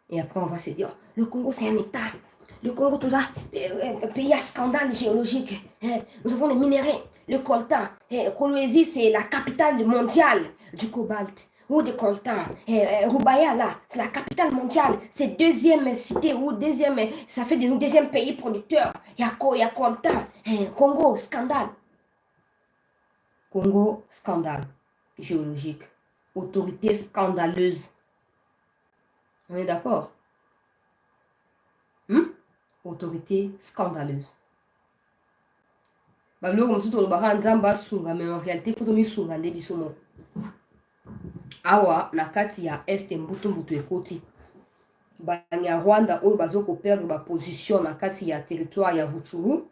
Et après on va se dire, le Congo c'est un état. Le Congo, tout ça, pays à scandale géologique. Nous avons les minéraux, le coltan. Kolwezi, c'est la capitale mondiale du cobalt. Ou de coltan. Rubaya, là, c'est la capitale mondiale. C'est deuxième cité, ou deuxième, ça fait de nous deuxième pays producteur. Il y a coltan. Congo, scandale. Congo, scandale géologique. Autorité scandaleuse. On est d'accord? Autorité scandaleuse. Mais en réalité, il faut que nous awa na kati ya este mbutu ekoti Banyarwanda oyo bazoko perdre ba position na kati ya territoire ya Rutshuru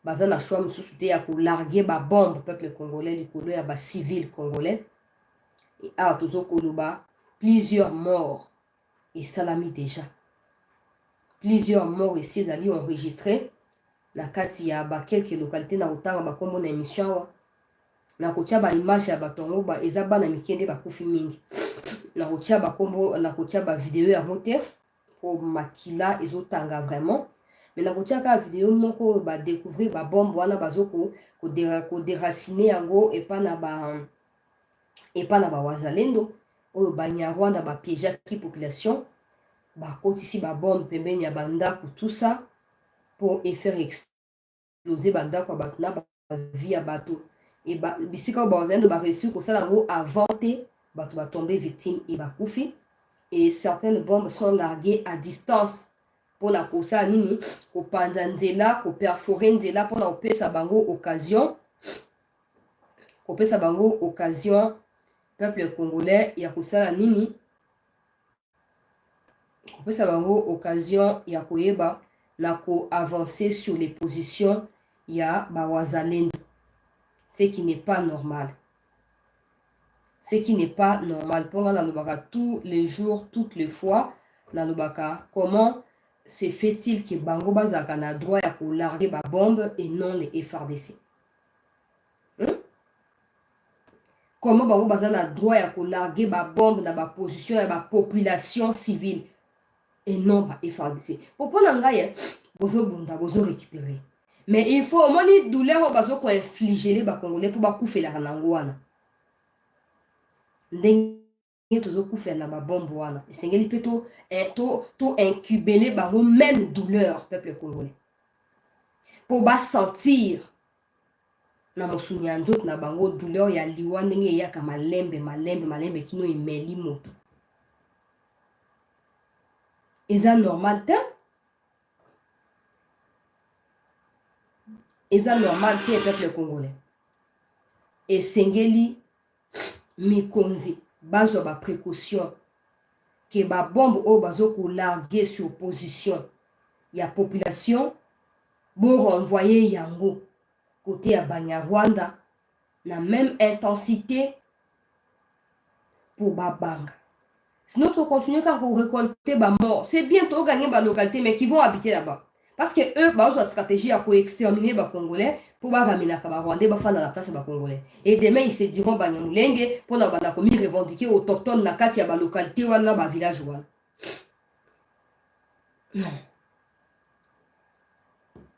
baza na choix mosusu te ya kolargue ba bombe peuple congolais likolo ya ba civil congolais et awa tozokoloba plusieurs morts esalami déjà plusieurs morts esi ezali enregistré na kati ya ba quelques localités na kotanga bakombo na émission awa na kotia ba image ya bato yango eza bana mike nde bakufi mingi na kotia bakombo na kotia ba video yango te po makila ezotanga vraiment mais na kotia ka video moko ba découvrir ba bombe wana bazoko ko déraciner yango epa na ba wazalendo oyo Banyarwanda ba piéger ki population ba kotisi ba bombe pembeni ya bandako tout ça pour faire exploser bandako ya bato na ba vie ya bato et bisika oyo bazalendo ba réussir kosala yango avant te bato ba tomber victime et bakufi et certaines bombes sont larguées à distance pour la kosala nini kopanza nzela koperfore nzela mpona kopesa bango occasion peuple congolais ya kosala nini kopesa bango occasion ya koyeba na koavancer sur les positions ya bawazalendo, ce qui n'est pas normal. Ce qui n'est pas normal. Pour Nalobaka tous les jours, toutes les fois, Nalobaka, comment se fait-il que Bango Bazaka n'a droit à larguer ba bombe et non les FRDC? Comment Bango Bazaka n'a droit à larguer ba bombe dans ba position et ba population civile et non ba FRDC? Pour Nangaya, bozo récupérer. Mais il faut au moins une douleur bazo ko infliger les ba Congolais pour ba koufer la ranangwana. Ndenge tozo koufer na ba bombe wana. Esengeli pe to incuber bango même douleur peuple congolais. Pour ba sentir na mosuni ya nzoto na bango douleur ya liwa ndenge ya ka malembe kino emeli moto. Eza normal te? Eza normal te peuple congolais. Esengeli mikonzi bazwa ba précaution que ba bombe o bazoko larguer sur position ya population bo renvoyer yango côté ya Banyarwanda na même intensité pour babanga. Sinon on continue à récolter ba mort. C'est bientôt gagner ba localité mais qui vont habiter là-bas. Parce que eux bazwa stratégie à exterminer ba Congolais pour ramener ba Rwandais ba fana la place ba Congolais. Et demain ils se diront Banyamulenge pour na banda komi revendiquer autochtone na kati ya ba localité wana ba village wana. Non.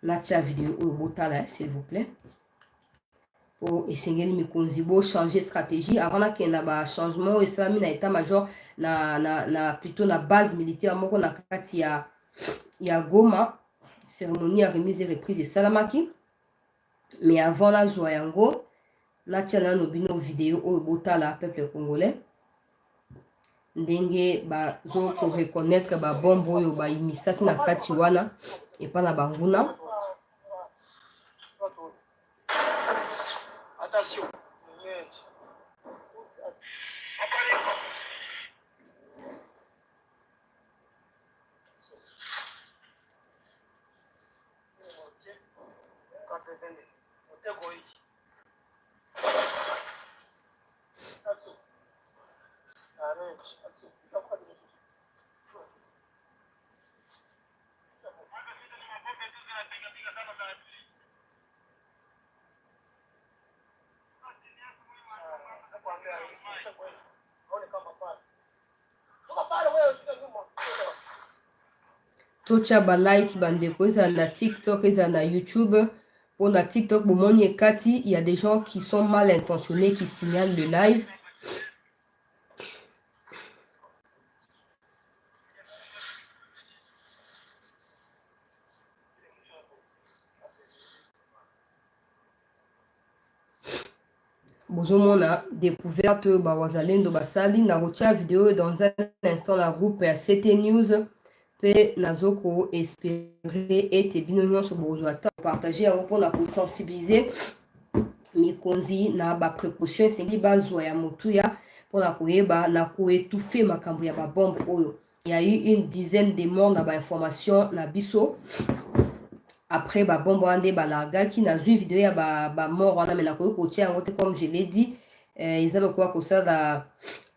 La vidéo au botala s'il vous plaît. Pour essayer de me changer stratégie avant qu'il y ait un changement et ça na état-major na plutôt na base militaire moko na kati ya Goma. Cérémonie à remise et reprise de Salamaki. Mais avant la joie yango, la tchala nobino vidéo au botala peuple congolais. Ndenge ba zo ko reconnaître ba bombo yo ba imisaki na kati wana et pas na banguna. Attention. Tocha ba like bandeko eza na TikTok eza na YouTube. Pour na TikTok bomoni ekati, il y a des gens qui sont mal intentionnés qui signalent le live. Bozomona découverte bawazalendo basali na rocha vidéo dans un instant la groupe ya CT News. Pe nazoko espérer ete bino nyonso bozwa ta partager yango mpona kosensibiliser mikonzi na ba précaution esengi bazwa ya motuya pour na étouffer makambo ya ba bombe oyo. Il y a eu une dizaine de morts na ba information na biso. Après ba bombe ande ba larga qui na vu vidéo ya ba mort wana mais na kotia yango te comme je l'ai dit, ils ont quoi que ça la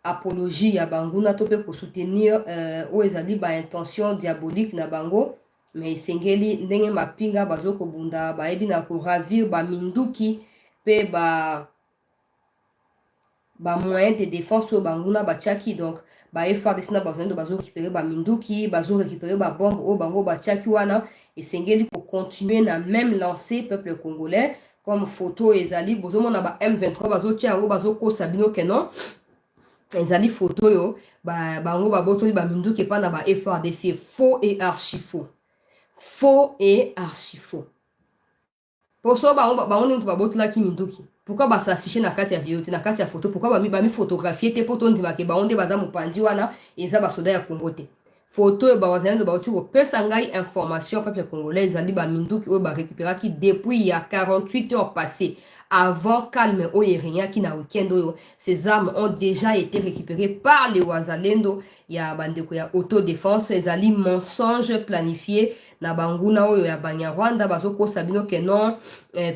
apologie ya banguna to pe pour soutenir o ezali ba intention diabolique na bango. Mais sengeli ndenge mapinga bazoko bunda ba ebi na ko ravir ba minduki pe ba moyen de défense au banguna ba tchaki donc ba FARDC na bazendo bazo récupérer ba minduki bazo récupérer ba bombe au bango ba tchaki wana et sengeli pour continuer na même lancer peuple congolais comme photo ezali bozomo na ba M23 bazo tia ngo bazo ko sabino kenon ezali photo yo bango ba botoli ba minduki pa na ba FARDC faux et archi faux. Faux et archi faux. Pour ça, on ne peut pas botter la kimindoki. Pourquoi bah s'afficher na kati ya vidéo, na kati ya photo? Pourquoi bah mi photographier te poto ndima ke ba onde baza mopandi wana eza ba soda ya Congo te. Photo ba wazana ba otiko pesa ngai information peuple congolais ezali ba minduki o ba récupérer qui depuis il y a 48 heures passées avant calme o rien qui na weekend oyo ces armes ont déjà été récupérées par les wazalendo ya bandeko ya autodéfense ezali mensonge planifié na banguna oyo ya Banyarwanda bazoko sabino que non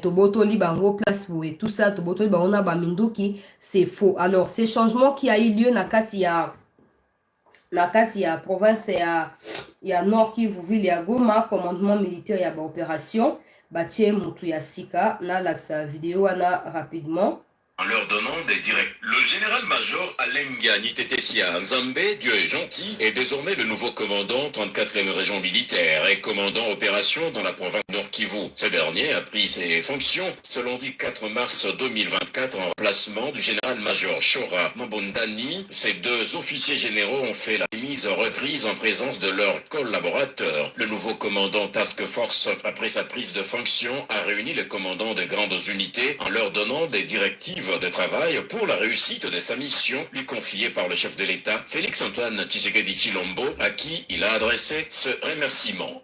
tobotoli bango place et tout ça tobotoli bango na baminduki c'est faux. Alors ces changements qui a eu lieu na kati ya province ya Nord Kivu ville ya Goma commandement militaire ya ba opération batie mutu ya sika na laxa vidéo wana rapidement en leur donnant des directs. Le général-major Alenga Nitetesia Nzambe, Dieu est gentil, est désormais le nouveau commandant 34e région militaire et commandant opération dans la province Nord Kivu. Ce dernier a pris ses fonctions ce lundi 4 mars 2024 en remplacement du général-major Shora Mabondani. Ces deux officiers généraux ont fait la mise en reprise en présence de leurs collaborateurs. Le nouveau commandant Task Force, après sa prise de fonction, a réuni les commandants de grandes unités en leur donnant des directives de travail pour la réussite de sa mission lui confiée par le chef de l'État, Félix-Antoine Tshisekedi Tshilombo, à qui il a adressé ce remerciement.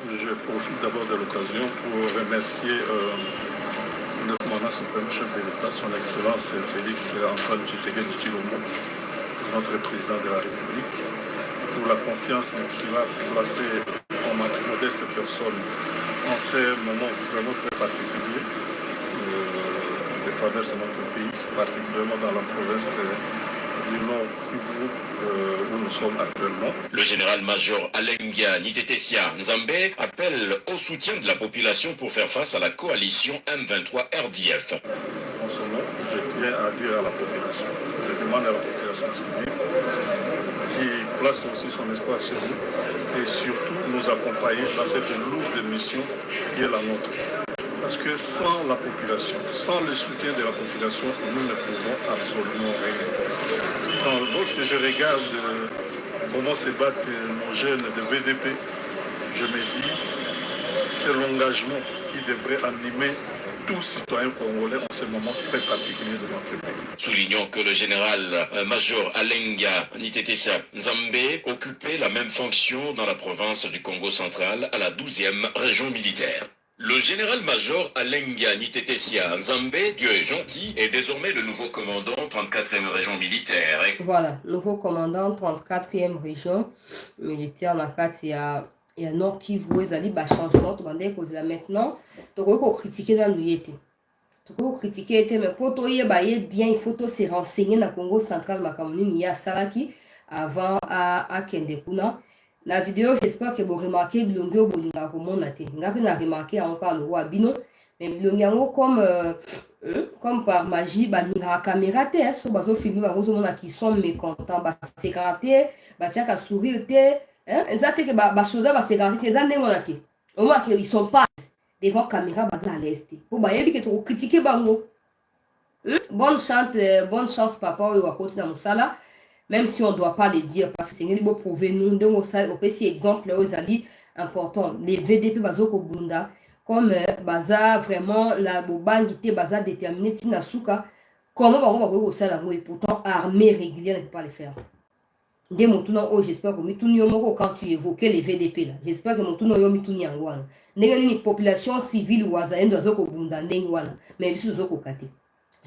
Je profite d'abord de l'occasion pour remercier le commandant suprême chef de l'État, son Excellence Félix-Antoine Tshisekedi Tshilombo, notre président de la République, pour la confiance qu'il a placée en ma modeste personne en ces moments vraiment très particuliers. Traverse notre pays, particulièrement dans la province du Nord Kivu où nous sommes actuellement. Le général-major Alenga Nitetesia Nzambe appelle au soutien de la population pour faire face à la coalition M23 RDF. En ce moment, je tiens à dire à la population, je demande à la population civile qui place aussi son espoir chez nous et surtout nous accompagner dans cette lourde mission qui est la nôtre. Parce que sans la population, sans le soutien de la population, nous ne pouvons absolument rien. Donc, lorsque je regarde comment se battent nos jeunes de VDP, je me dis c'est l'engagement qui devrait animer tout citoyen congolais en ce moment très particulier de notre pays. Soulignons que le général-major Alenga Nitetesia Nzambe occupait la même fonction dans la province du Congo central à la 12e région militaire. Le général-major Alenga Nitetesia Nzambe, Dieu est gentil, est désormais le nouveau commandant 34e région militaire. Voilà, nouveau commandant 34e région militaire na kati ya Nord Kivu ezali ba changement to bande ko la maintenant to ko critiquer na nuyete. To ko critiquer était mais pour to yeba bien il faut to se renseigner na Congo central makamuni ya salaki avant à kende kuna. La vidéo, j'espère que vous remarquez que vous bolinga komona te. Ngapi na remarqué encore le roi bino, mais bilongango comme par magie baninga caméra te, so bazo filmer bango mona qui sont mécontents, ba sécurité, ba tiaka sourire te, ezate que ba soda ba sécurité ezane mona te. On voit qu'ils sont pas devant caméra baza à l'est. Pour ba yebi que to critiquer bango. Bonne chance papa ou à côté dans musala. Même si on ne doit pas le dire, parce que c'est une bonne prouver nous, donc on peut si exemple aux alliés important. Les VDP bazoko bunda, comme baza vraiment la bobangité baza déterminé tinasuka, comment on va voir au salaire et pourtant armée régulière ne peut pas le faire. Dès mon tournant, j'espère que mituni omoko quand tu évoquais les VDP là, j'espère que mon tournant yo mituni angwana. N'est une population civile ou azaendo zoko bunda ndengwana, mais bisu zoko kate.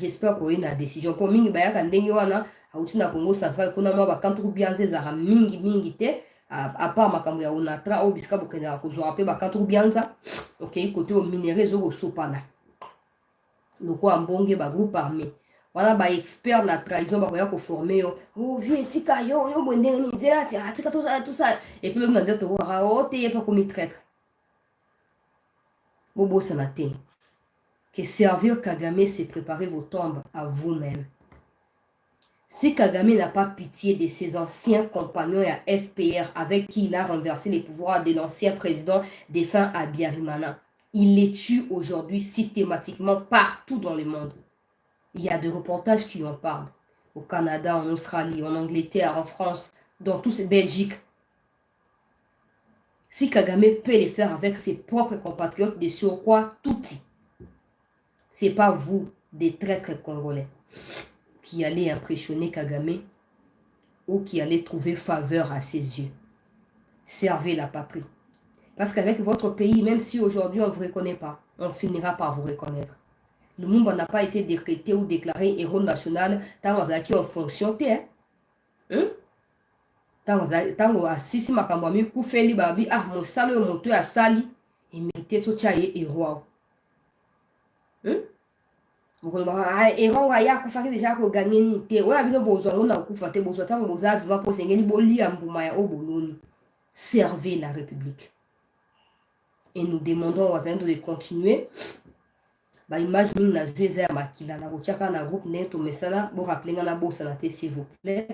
J'espère qu'il y a une décision. Pour mingi bayaka ndenge wana, auti na Congo Central, kuna mwa bakantu kubianze zara mingi te, à part makambo ya onatra, au biska bokenda kozwa pe bakantu kubianza, ok, côté au minéré zoko sopana. Loko ambonge ba groupe armé. Wana ba expert la trahison ba koya ko former yo. Oh vie tika yo mwendenge ni nzela tika tout ça. Et puis le monde to ra o te pas comme traître. Bobo sanate. Que servir Kagame, c'est préparer vos tombes à vous-même. Si Kagame n'a pas pitié de ses anciens compagnons à FPR avec qui il a renversé les pouvoirs de l'ancien président défunt Abiyarimana, il les tue aujourd'hui systématiquement partout dans le monde. Il y a des reportages qui en parlent. Au Canada, en Australie, en Angleterre, en France, dans tous ces Belgiques. Si Kagame peut les faire avec ses propres compatriotes, des surcroît touti, c'est pas vous, des traîtres congolais, qui allez impressionner Kagame ou qui allez trouver faveur à ses yeux. Servez la patrie. Parce qu'avec votre pays, même si aujourd'hui on ne vous reconnaît pas, on finira par vous reconnaître. Le Lumumba n'a pas été décrété ou déclaré héros national tant que en fonction. Tant asisi makambo ami kufeli babi ah mosalo yo moto ya sali imité to chaye héros. Héros ya kufaki déjà ko gagner ni te wala biso bozwa na kufa te bozwa tant boza vivant pour sengeli boli ambuma ya oboloni. Servez la République. Et nous demandons aux Wazalendo de continuer. Ba image mingi na jouer à makila na rochaka na groupe neto mesala bo rappeler na bossa na te s'il vous plaît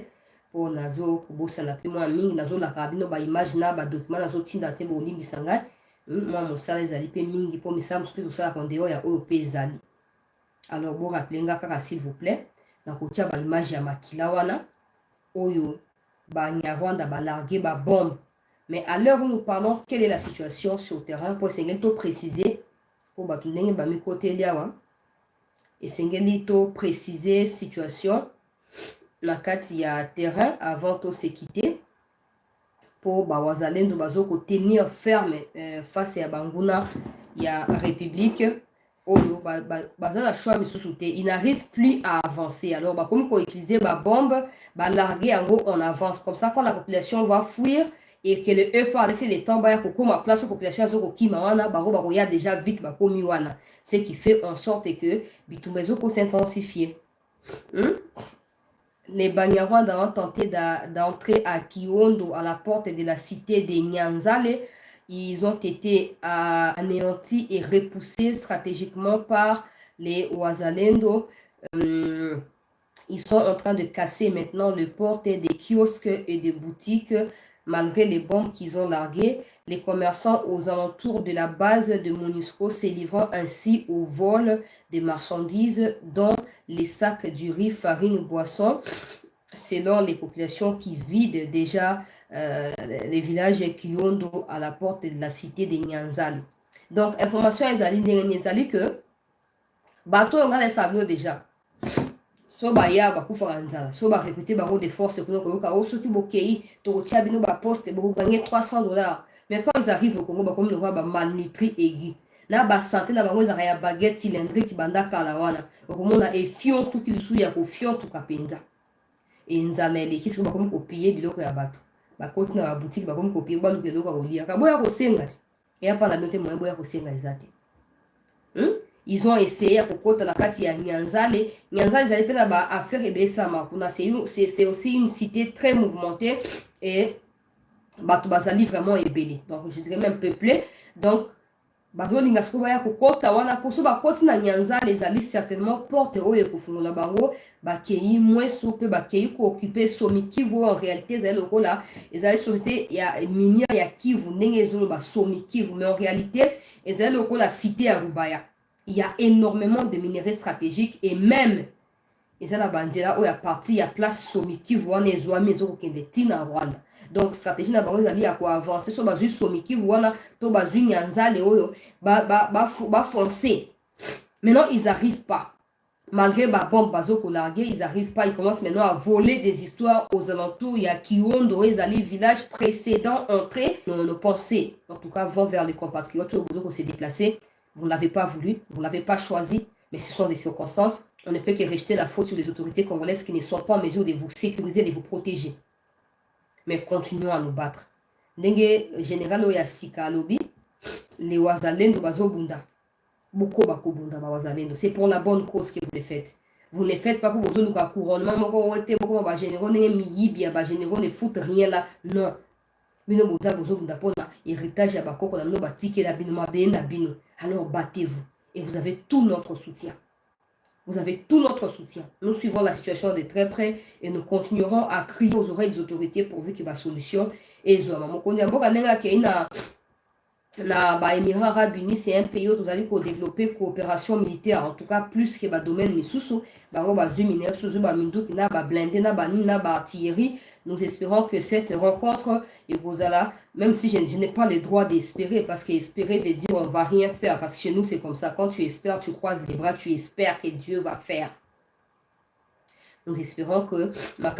pour nazo bossa na pe moi mingi nazo la kabino ba image na ba document nazo tinda te bo limbisa ngai moi mon sala ezali pe mingi pour misam ce que tout ça kondeo ya oyo pe ezali. Alors bo rappeler nga kaka s'il vous plaît na kotia ba image ya makila wana oyo ba Nyarwanda ba larguer ba bombe. Mais à l'heure où nous parlons, quelle est la situation sur le terrain pour essayer de préciser pour batundenge ba mi côté liawa essayer de préciser la situation na kati ya terrain avant de se quitter pour ba Wazalendo bazoko tenir ferme face à banguna ya République oyo bazala choix misusu te, il n'arrive plus à avancer. Alors bah comme ko utiliser ba bombe ba larguer en gros on avance comme ça quand la population va fuir et que le effort laisser les temps baya kokoma place aux populations zoko kima wana bango bako ya déjà vite ba komi wana, ce qui fait en sorte que bitumezo ko s'intensifier. Les Banyarwanda ont tenté d'entrer à Kiondo à la porte de la cité de Nyanzale. Ils ont été anéantis et repoussés stratégiquement par les Wazalendo. Ils sont en train de casser maintenant les portes des kiosques et des boutiques. Malgré les bombes qu'ils ont larguées, les commerçants aux alentours de la base de MONUSCO se livrant ainsi au vol des marchandises, dont les sacs du riz, farine, boissons, selon les populations qui vident déjà les villages Kiondo à la porte de la cité de Nyanzale. Donc, information est que bateau on a les sables déjà. So ba ya ba kufa nzala so ba recruter ba des forces pour nous ka osoti bokei to tia bino ba poste ba gagner $300. Mais quand ils arrivent au Congo ba comme le roi ba malnutri aigu na ba santé na bango za ya baguette cylindrique banda kala wana okomona e fion tout qu'il sou ya ko fion tout kapenza et nzala ele kisi ba comme copier biloko ya bato ba koti na ba boutique ba comme copier ba luke loka kolia ka boya ko senga ti et apa na bete moyen boya ko senga ezate. Ils ont essayé à côté la carte ya Nyanzale. Nyanzale, ils allaient faire la affaire et Bessama. C'est aussi une cité très mouvementée et Batubazali vraiment ébélé. Donc, je dirais même peuplé. Donc, Bazo Lingaskobaya Kokota, Wana Koso, Bakoti na Nyanzale, ils allaient certainement porter au Yekofungula Bango, Bakei, moins soupe, Bakei, ko occupé Somi Kivu. En réalité, ils allaient au là, ils allaient sauter, il y a Minia, il y a Kivu, Nengezo, Somi Kivu. Mais en réalité, ils allaient au la cité à Rubaya. Il y a énormément de minerais stratégiques et même ils ont la bandiera où il y a parti, il y a place Somiki voit les oies maison qui est tina Rwanda. Donc stratégie na bango zali à quoi avancer sur bazu Somiki voit to bazu Nyanzale oyo ba foncer. Maintenant ils arrivent pas. Malgré ba bombe bazoko largué, ils arrivent pas, ils commencent maintenant à voler des histoires aux alentours, il y a Kiondo, ils allaient village précédent entrer. Nos pensées en tout cas vont vers les compatriotes où s'est déplacé. Vous ne l'avez pas voulu, vous ne l'avez pas choisi, mais ce sont des circonstances. On ne peut que rejeter la faute sur les autorités congolaises qui ne sont pas en mesure de vous sécuriser, de vous protéger. Mais continuons à nous battre. Ndenge général Oyasika Alobi, les Wazalendo Bazobunda. Beaucoup Bakobunda Wazalendo. C'est pour la bonne cause que vous le faites. Vous ne faites pas pour vos autres couronnement. Beaucoup de généraux ne foutent rien là. Non. Héritage alors battez-vous. Et vous avez tout notre soutien. Vous avez tout notre soutien. Nous suivons la situation de très près et nous continuerons à crier aux oreilles des autorités pourvu qu'il y ait une solution. Et les Émirats Arabes Unis, c'est un pays où vous allez développer coopération militaire, en tout cas plus que le domaine Missoussou. Nous espérons que cette rencontre, même si je n'ai pas le droit d'espérer, parce qu'espérer veut dire on ne va rien faire, parce que chez nous c'est comme ça, quand tu espères, tu croises les bras, tu espères que Dieu va faire. Nous espérons que la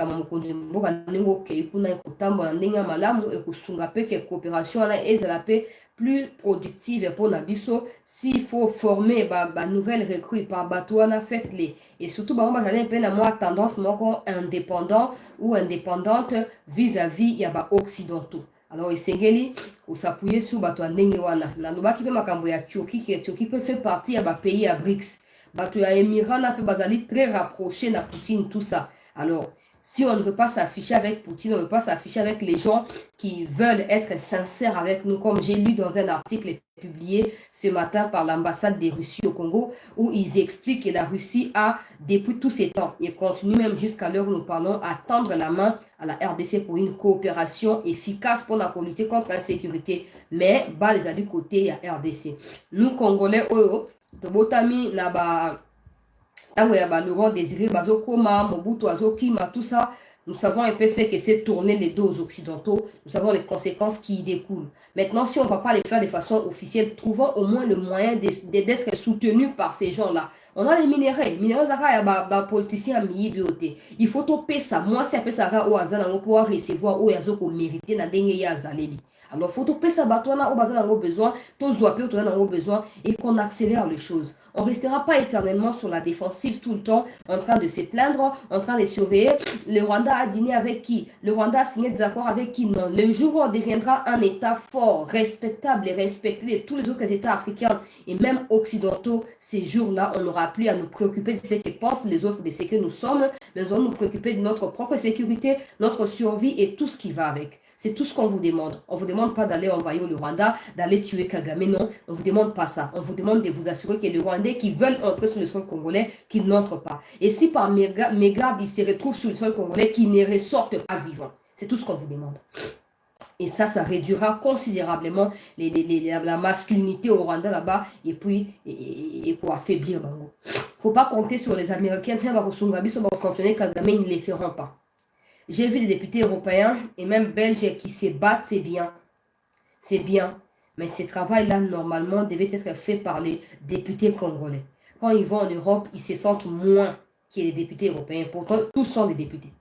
coopération est plus productive pour Nabiso. S'il faut former une nouvelle recrue par bateau, faites-les. Et surtout, moi tendance indépendant ou indépendante vis-à-vis des occidentaux. Alors, essayez de s'appuyer sur bateau Nengewana. La nouvelle qui peut m'accompagner à Turquie peut faire partie des pays à BRICS. Bateau à Émirats peut basali très rapproché de Poutine, tout ça. Alors, si on ne veut pas s'afficher avec Poutine, on ne veut pas s'afficher avec les gens qui veulent être sincères avec nous, comme j'ai lu dans un article publié ce matin par l'ambassade de Russie au Congo, où ils expliquent que la Russie a, depuis tous ces temps, et continue même jusqu'à l'heure où nous parlons, à tendre la main à la RDC pour une coopération efficace pour lutter contre l'insécurité. Mais, les du côté, il y a RDC. Nous, Congolais, de Botami, Laurent Désiré, Bazokoma, Mobutu, Azokima, tout ça, nous savons un peu ce que c'est tourner les dos aux Occidentaux, nous savons les conséquences qui y découlent. Maintenant, si on ne va pas les faire de façon officielle, trouvons au moins le moyen d'être soutenus par ces gens-là. On a les minéraux, il y a des politiciens bioté. Il faut topper ça. Moi, c'est un peu ça au hasard pour pouvoir recevoir ou yazoko mériter na dengue ya zaleli. Alors, il faut topper ça batouana au bazar dans besoin, tous appeler autour dans besoin et qu'on accélère les choses. On ne restera pas éternellement sur la défensive tout le temps, en train de se plaindre, en train de surveiller. Le Rwanda a dîné avec qui? Le Rwanda a signé des accords avec qui? Non. Le jour où on deviendra un État fort, respectable et respecté de tous les autres États africains et même occidentaux, ces jours-là, on n'aura plus à nous préoccuper de ce que pensent les autres, de ce que nous sommes, mais on va nous préoccuper de notre propre sécurité, notre survie et tout ce qui va avec. C'est tout ce qu'on vous demande. On ne vous demande pas d'aller envahir le Rwanda, d'aller tuer Kagame, non. On ne vous demande pas ça. On vous demande de vous assurer que les Rwandais qui veulent entrer sur le sol congolais, qu'ils n'entrent pas. Et si par mégarde, ils se retrouvent sur le sol congolais, qu'ils ne ressortent pas vivants. C'est tout ce qu'on vous demande. Et ça réduira considérablement la masculinité au Rwanda là-bas et puis et pour affaiblir Bango. Il ne faut pas compter sur les Américains. Sanctionner Kagame, ils ne les feront pas. J'ai vu des députés européens et même belges qui se battent, c'est bien. C'est bien. Mais ce travail-là, normalement, devait être fait par les députés congolais. Quand ils vont en Europe, ils se sentent moins que les députés européens. Pourtant, tous sont des députés.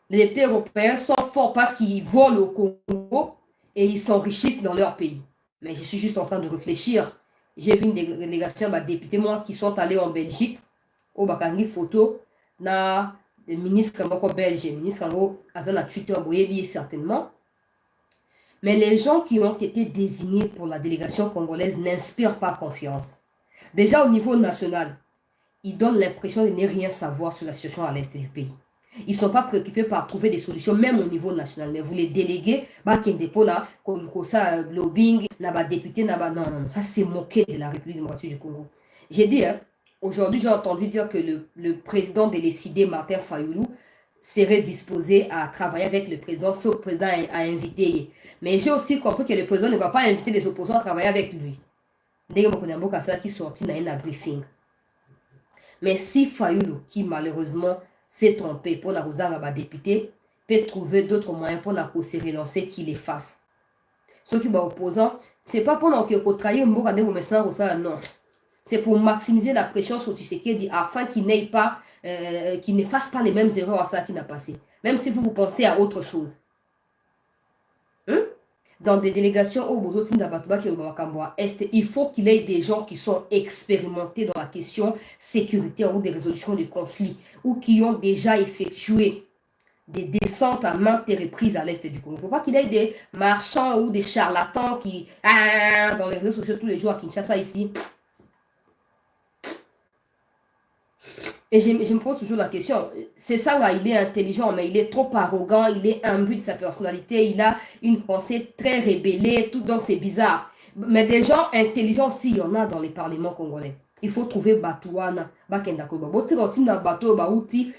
Les députés européens sont forts parce qu'ils volent au Congo et ils s'enrichissent dans leur pays. Mais je suis juste en train de réfléchir. J'ai vu une délégation de députés, moi, qui sont allés en Belgique, au Bakangi Photo, na le ministre belge, le ministre Azana Twitter, certainement. Mais les gens qui ont été désignés pour la délégation congolaise n'inspirent pas confiance. Déjà au niveau national, ils donnent l'impression de ne rien savoir sur la situation à l'est du pays. Ils ne sont pas préoccupés par trouver des solutions, même au niveau national. Mais vous les déléguez, comme ça, lobbying, député, non, ça c'est moqué de la République démocratique du Congo. J'ai dit, aujourd'hui, j'ai entendu dire que le président de l'ECD, Martin Fayoulou, serait disposé à travailler avec le président, sauf le président a invité. Mais j'ai aussi compris que le président ne va pas inviter les opposants à travailler avec lui. Qui sortit dans un briefing. Mais si Fayoulou, qui malheureusement s'est trompé pour la député, peut trouver d'autres moyens pour se relancer qu'il les fasse. Ceux qui sont opposants, ce n'est pas pour nous trahir non. C'est pour maximiser la pression sur Tshisekedi afin qu'il n'aille pas, qu'il ne fasse pas les mêmes erreurs à ça qu'il a passé. Même si vous pensez à autre chose. dans des délégations au Est, il faut qu'il y ait des gens qui sont expérimentés dans la question sécuritaire ou des résolutions de conflits, ou qui ont déjà effectué des descentes à maintes reprises à l'Est du Congo. Il ne faut pas qu'il y ait des marchands ou des charlatans qui, dans les réseaux sociaux tous les jours à Kinshasa ici. Et je me pose toujours la question, c'est ça là, il est intelligent, mais il est trop arrogant, il est imbu de sa personnalité, il a une pensée très rébellée, tout, donc c'est bizarre. Mais des gens intelligents aussi, il y en a dans les parlements congolais. Il faut trouver Batouana, Bakenda Koba. Botirotina Bato, Bauti,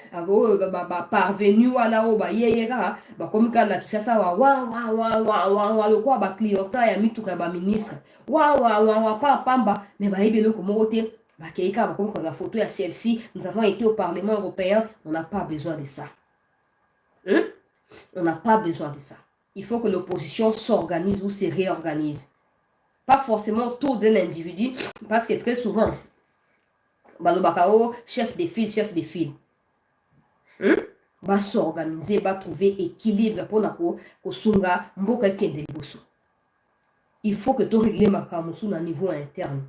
parvenu, Wala, Oba, Yera, comme quand la Kishasa, le quoi, Bakliota, et Amituka, ministre, Pamba, mais Baébelo, comme Oté. Comme on a photo à selfie, nous avons été au Parlement européen, on n'a pas besoin de ça. On n'a pas besoin de ça. Il faut que l'opposition s'organise ou se réorganise. Pas forcément autour d'un individu, parce que très souvent, Balobakao, chef de file. Va s'organiser, va trouver équilibre pour Nako, Kosunga, Mboka Kende Bosso. Il faut que tu règles ma camusu à niveau interne.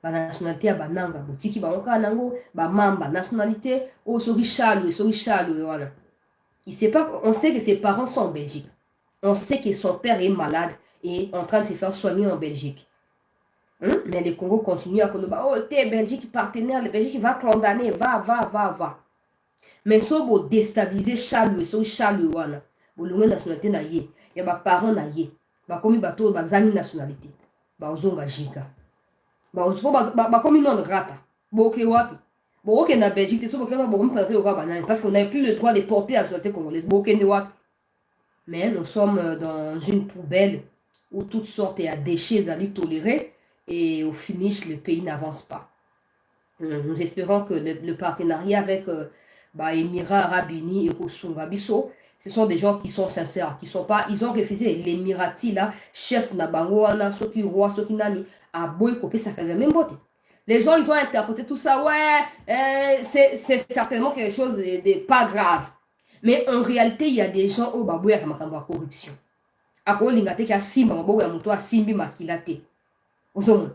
La nationalité à Bananga, Botiki Banka Nango, Mamba, nationalité, oh, Sorichalo, voilà. Il sait pas, on sait que ses parents sont en Belgique. On sait que son père est malade et en train de se faire soigner en Belgique. Mais le Congo continue à dire, oh, t'es Belgique partenaire, le Belgique va condamner, va. Mais si vous déstabilisez Chalou, voilà. Vous l'avez nationalité na yé, il y a des parents na yé, comme il y a des nationalité, Bazonga Jika. Comme non grata. Boké wapi. Boké na Belgique, c'est parce qu'on n'a plus le droit de porter la nationalité congolaise. Boké ne wapi. Mais nous sommes dans une poubelle où toutes sortes de déchets allaient tolérer et au finish, le pays n'avance pas. Nous espérons que le partenariat avec Émirats Arabes Unis et Kosunga Bisso, ce sont des gens qui sont sincères, qui sont pas, ils ont refusé l'Émirati là, chef Nabango, ceux qui roi, ceux qui nani, à boy copé ça même beauté. Les gens ils ont interprété tout ça, c'est certainement quelque chose de pas grave. Mais en réalité, il y a des gens au babouya qui ont la corruption. À quoi l'ingate qui a simba babouya muto a simbi makilate. Quand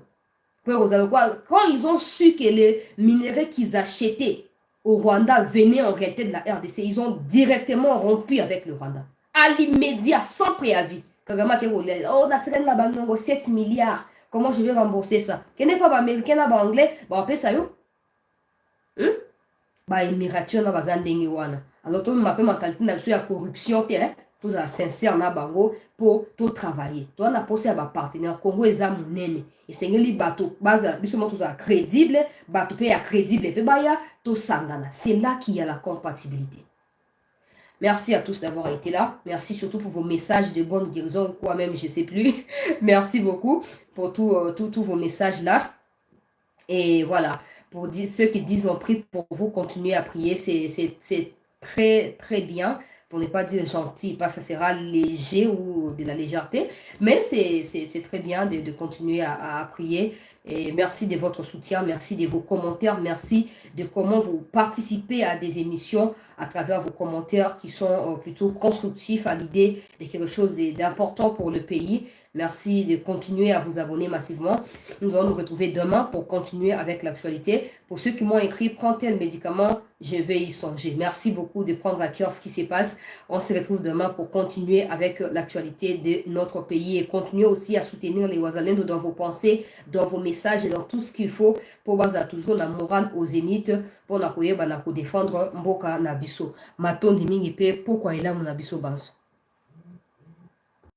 ils ont su que les minéraux qu'ils achetaient au Rwanda venaient en réalité de la RDC, ils ont directement rompu avec le Rwanda. À l'immédiat, sans préavis. Kagama qui dit, oh, on a tiré là-bas 7 milliards. Comment je vais rembourser ça? Qui n'est pas américain, pas anglais, on ça yo. Émiratio na bazandenge wana. Alors, tout le monde mentalité n'a pas de corruption, tout ça sincère na bango pour tout travailler. Toi, on a posé à ma partenaire Congo et Zamounene. Et c'est les bateaux, justement, tout ça crédible, bateau pays crédible, et puis tout sangana. C'est là qu'il y a la compatibilité. Merci à tous d'avoir été là. Merci surtout pour vos messages de bonne guérison, quoi même, je ne sais plus. Merci beaucoup pour tous vos messages là. Et voilà, pour ceux qui disent on prie pour vous, continuez à prier. C'est très, très bien. Pour ne pas dire gentil, parce que ça sera léger ou de la légèreté. Mais c'est très bien de continuer à prier. Et merci de votre soutien, merci de vos commentaires, merci de comment vous participez à des émissions à travers vos commentaires qui sont plutôt constructifs à l'idée de quelque chose d'important pour le pays. Merci de continuer à vous abonner massivement. Nous allons nous retrouver demain pour continuer avec l'actualité. Pour ceux qui m'ont écrit, prends tel médicament, je vais y songer. Merci beaucoup de prendre à cœur ce qui se passe. On se retrouve demain pour continuer avec l'actualité de notre pays et continuer aussi à soutenir les Wazalendo dans vos pensées, dans vos messages et dans tout ce qu'il faut pour baser toujours la morale au zénith pour défendre Mboka Nabiso. Maton Dimingi Pe, pourquoi il a mon Nabiso Banso.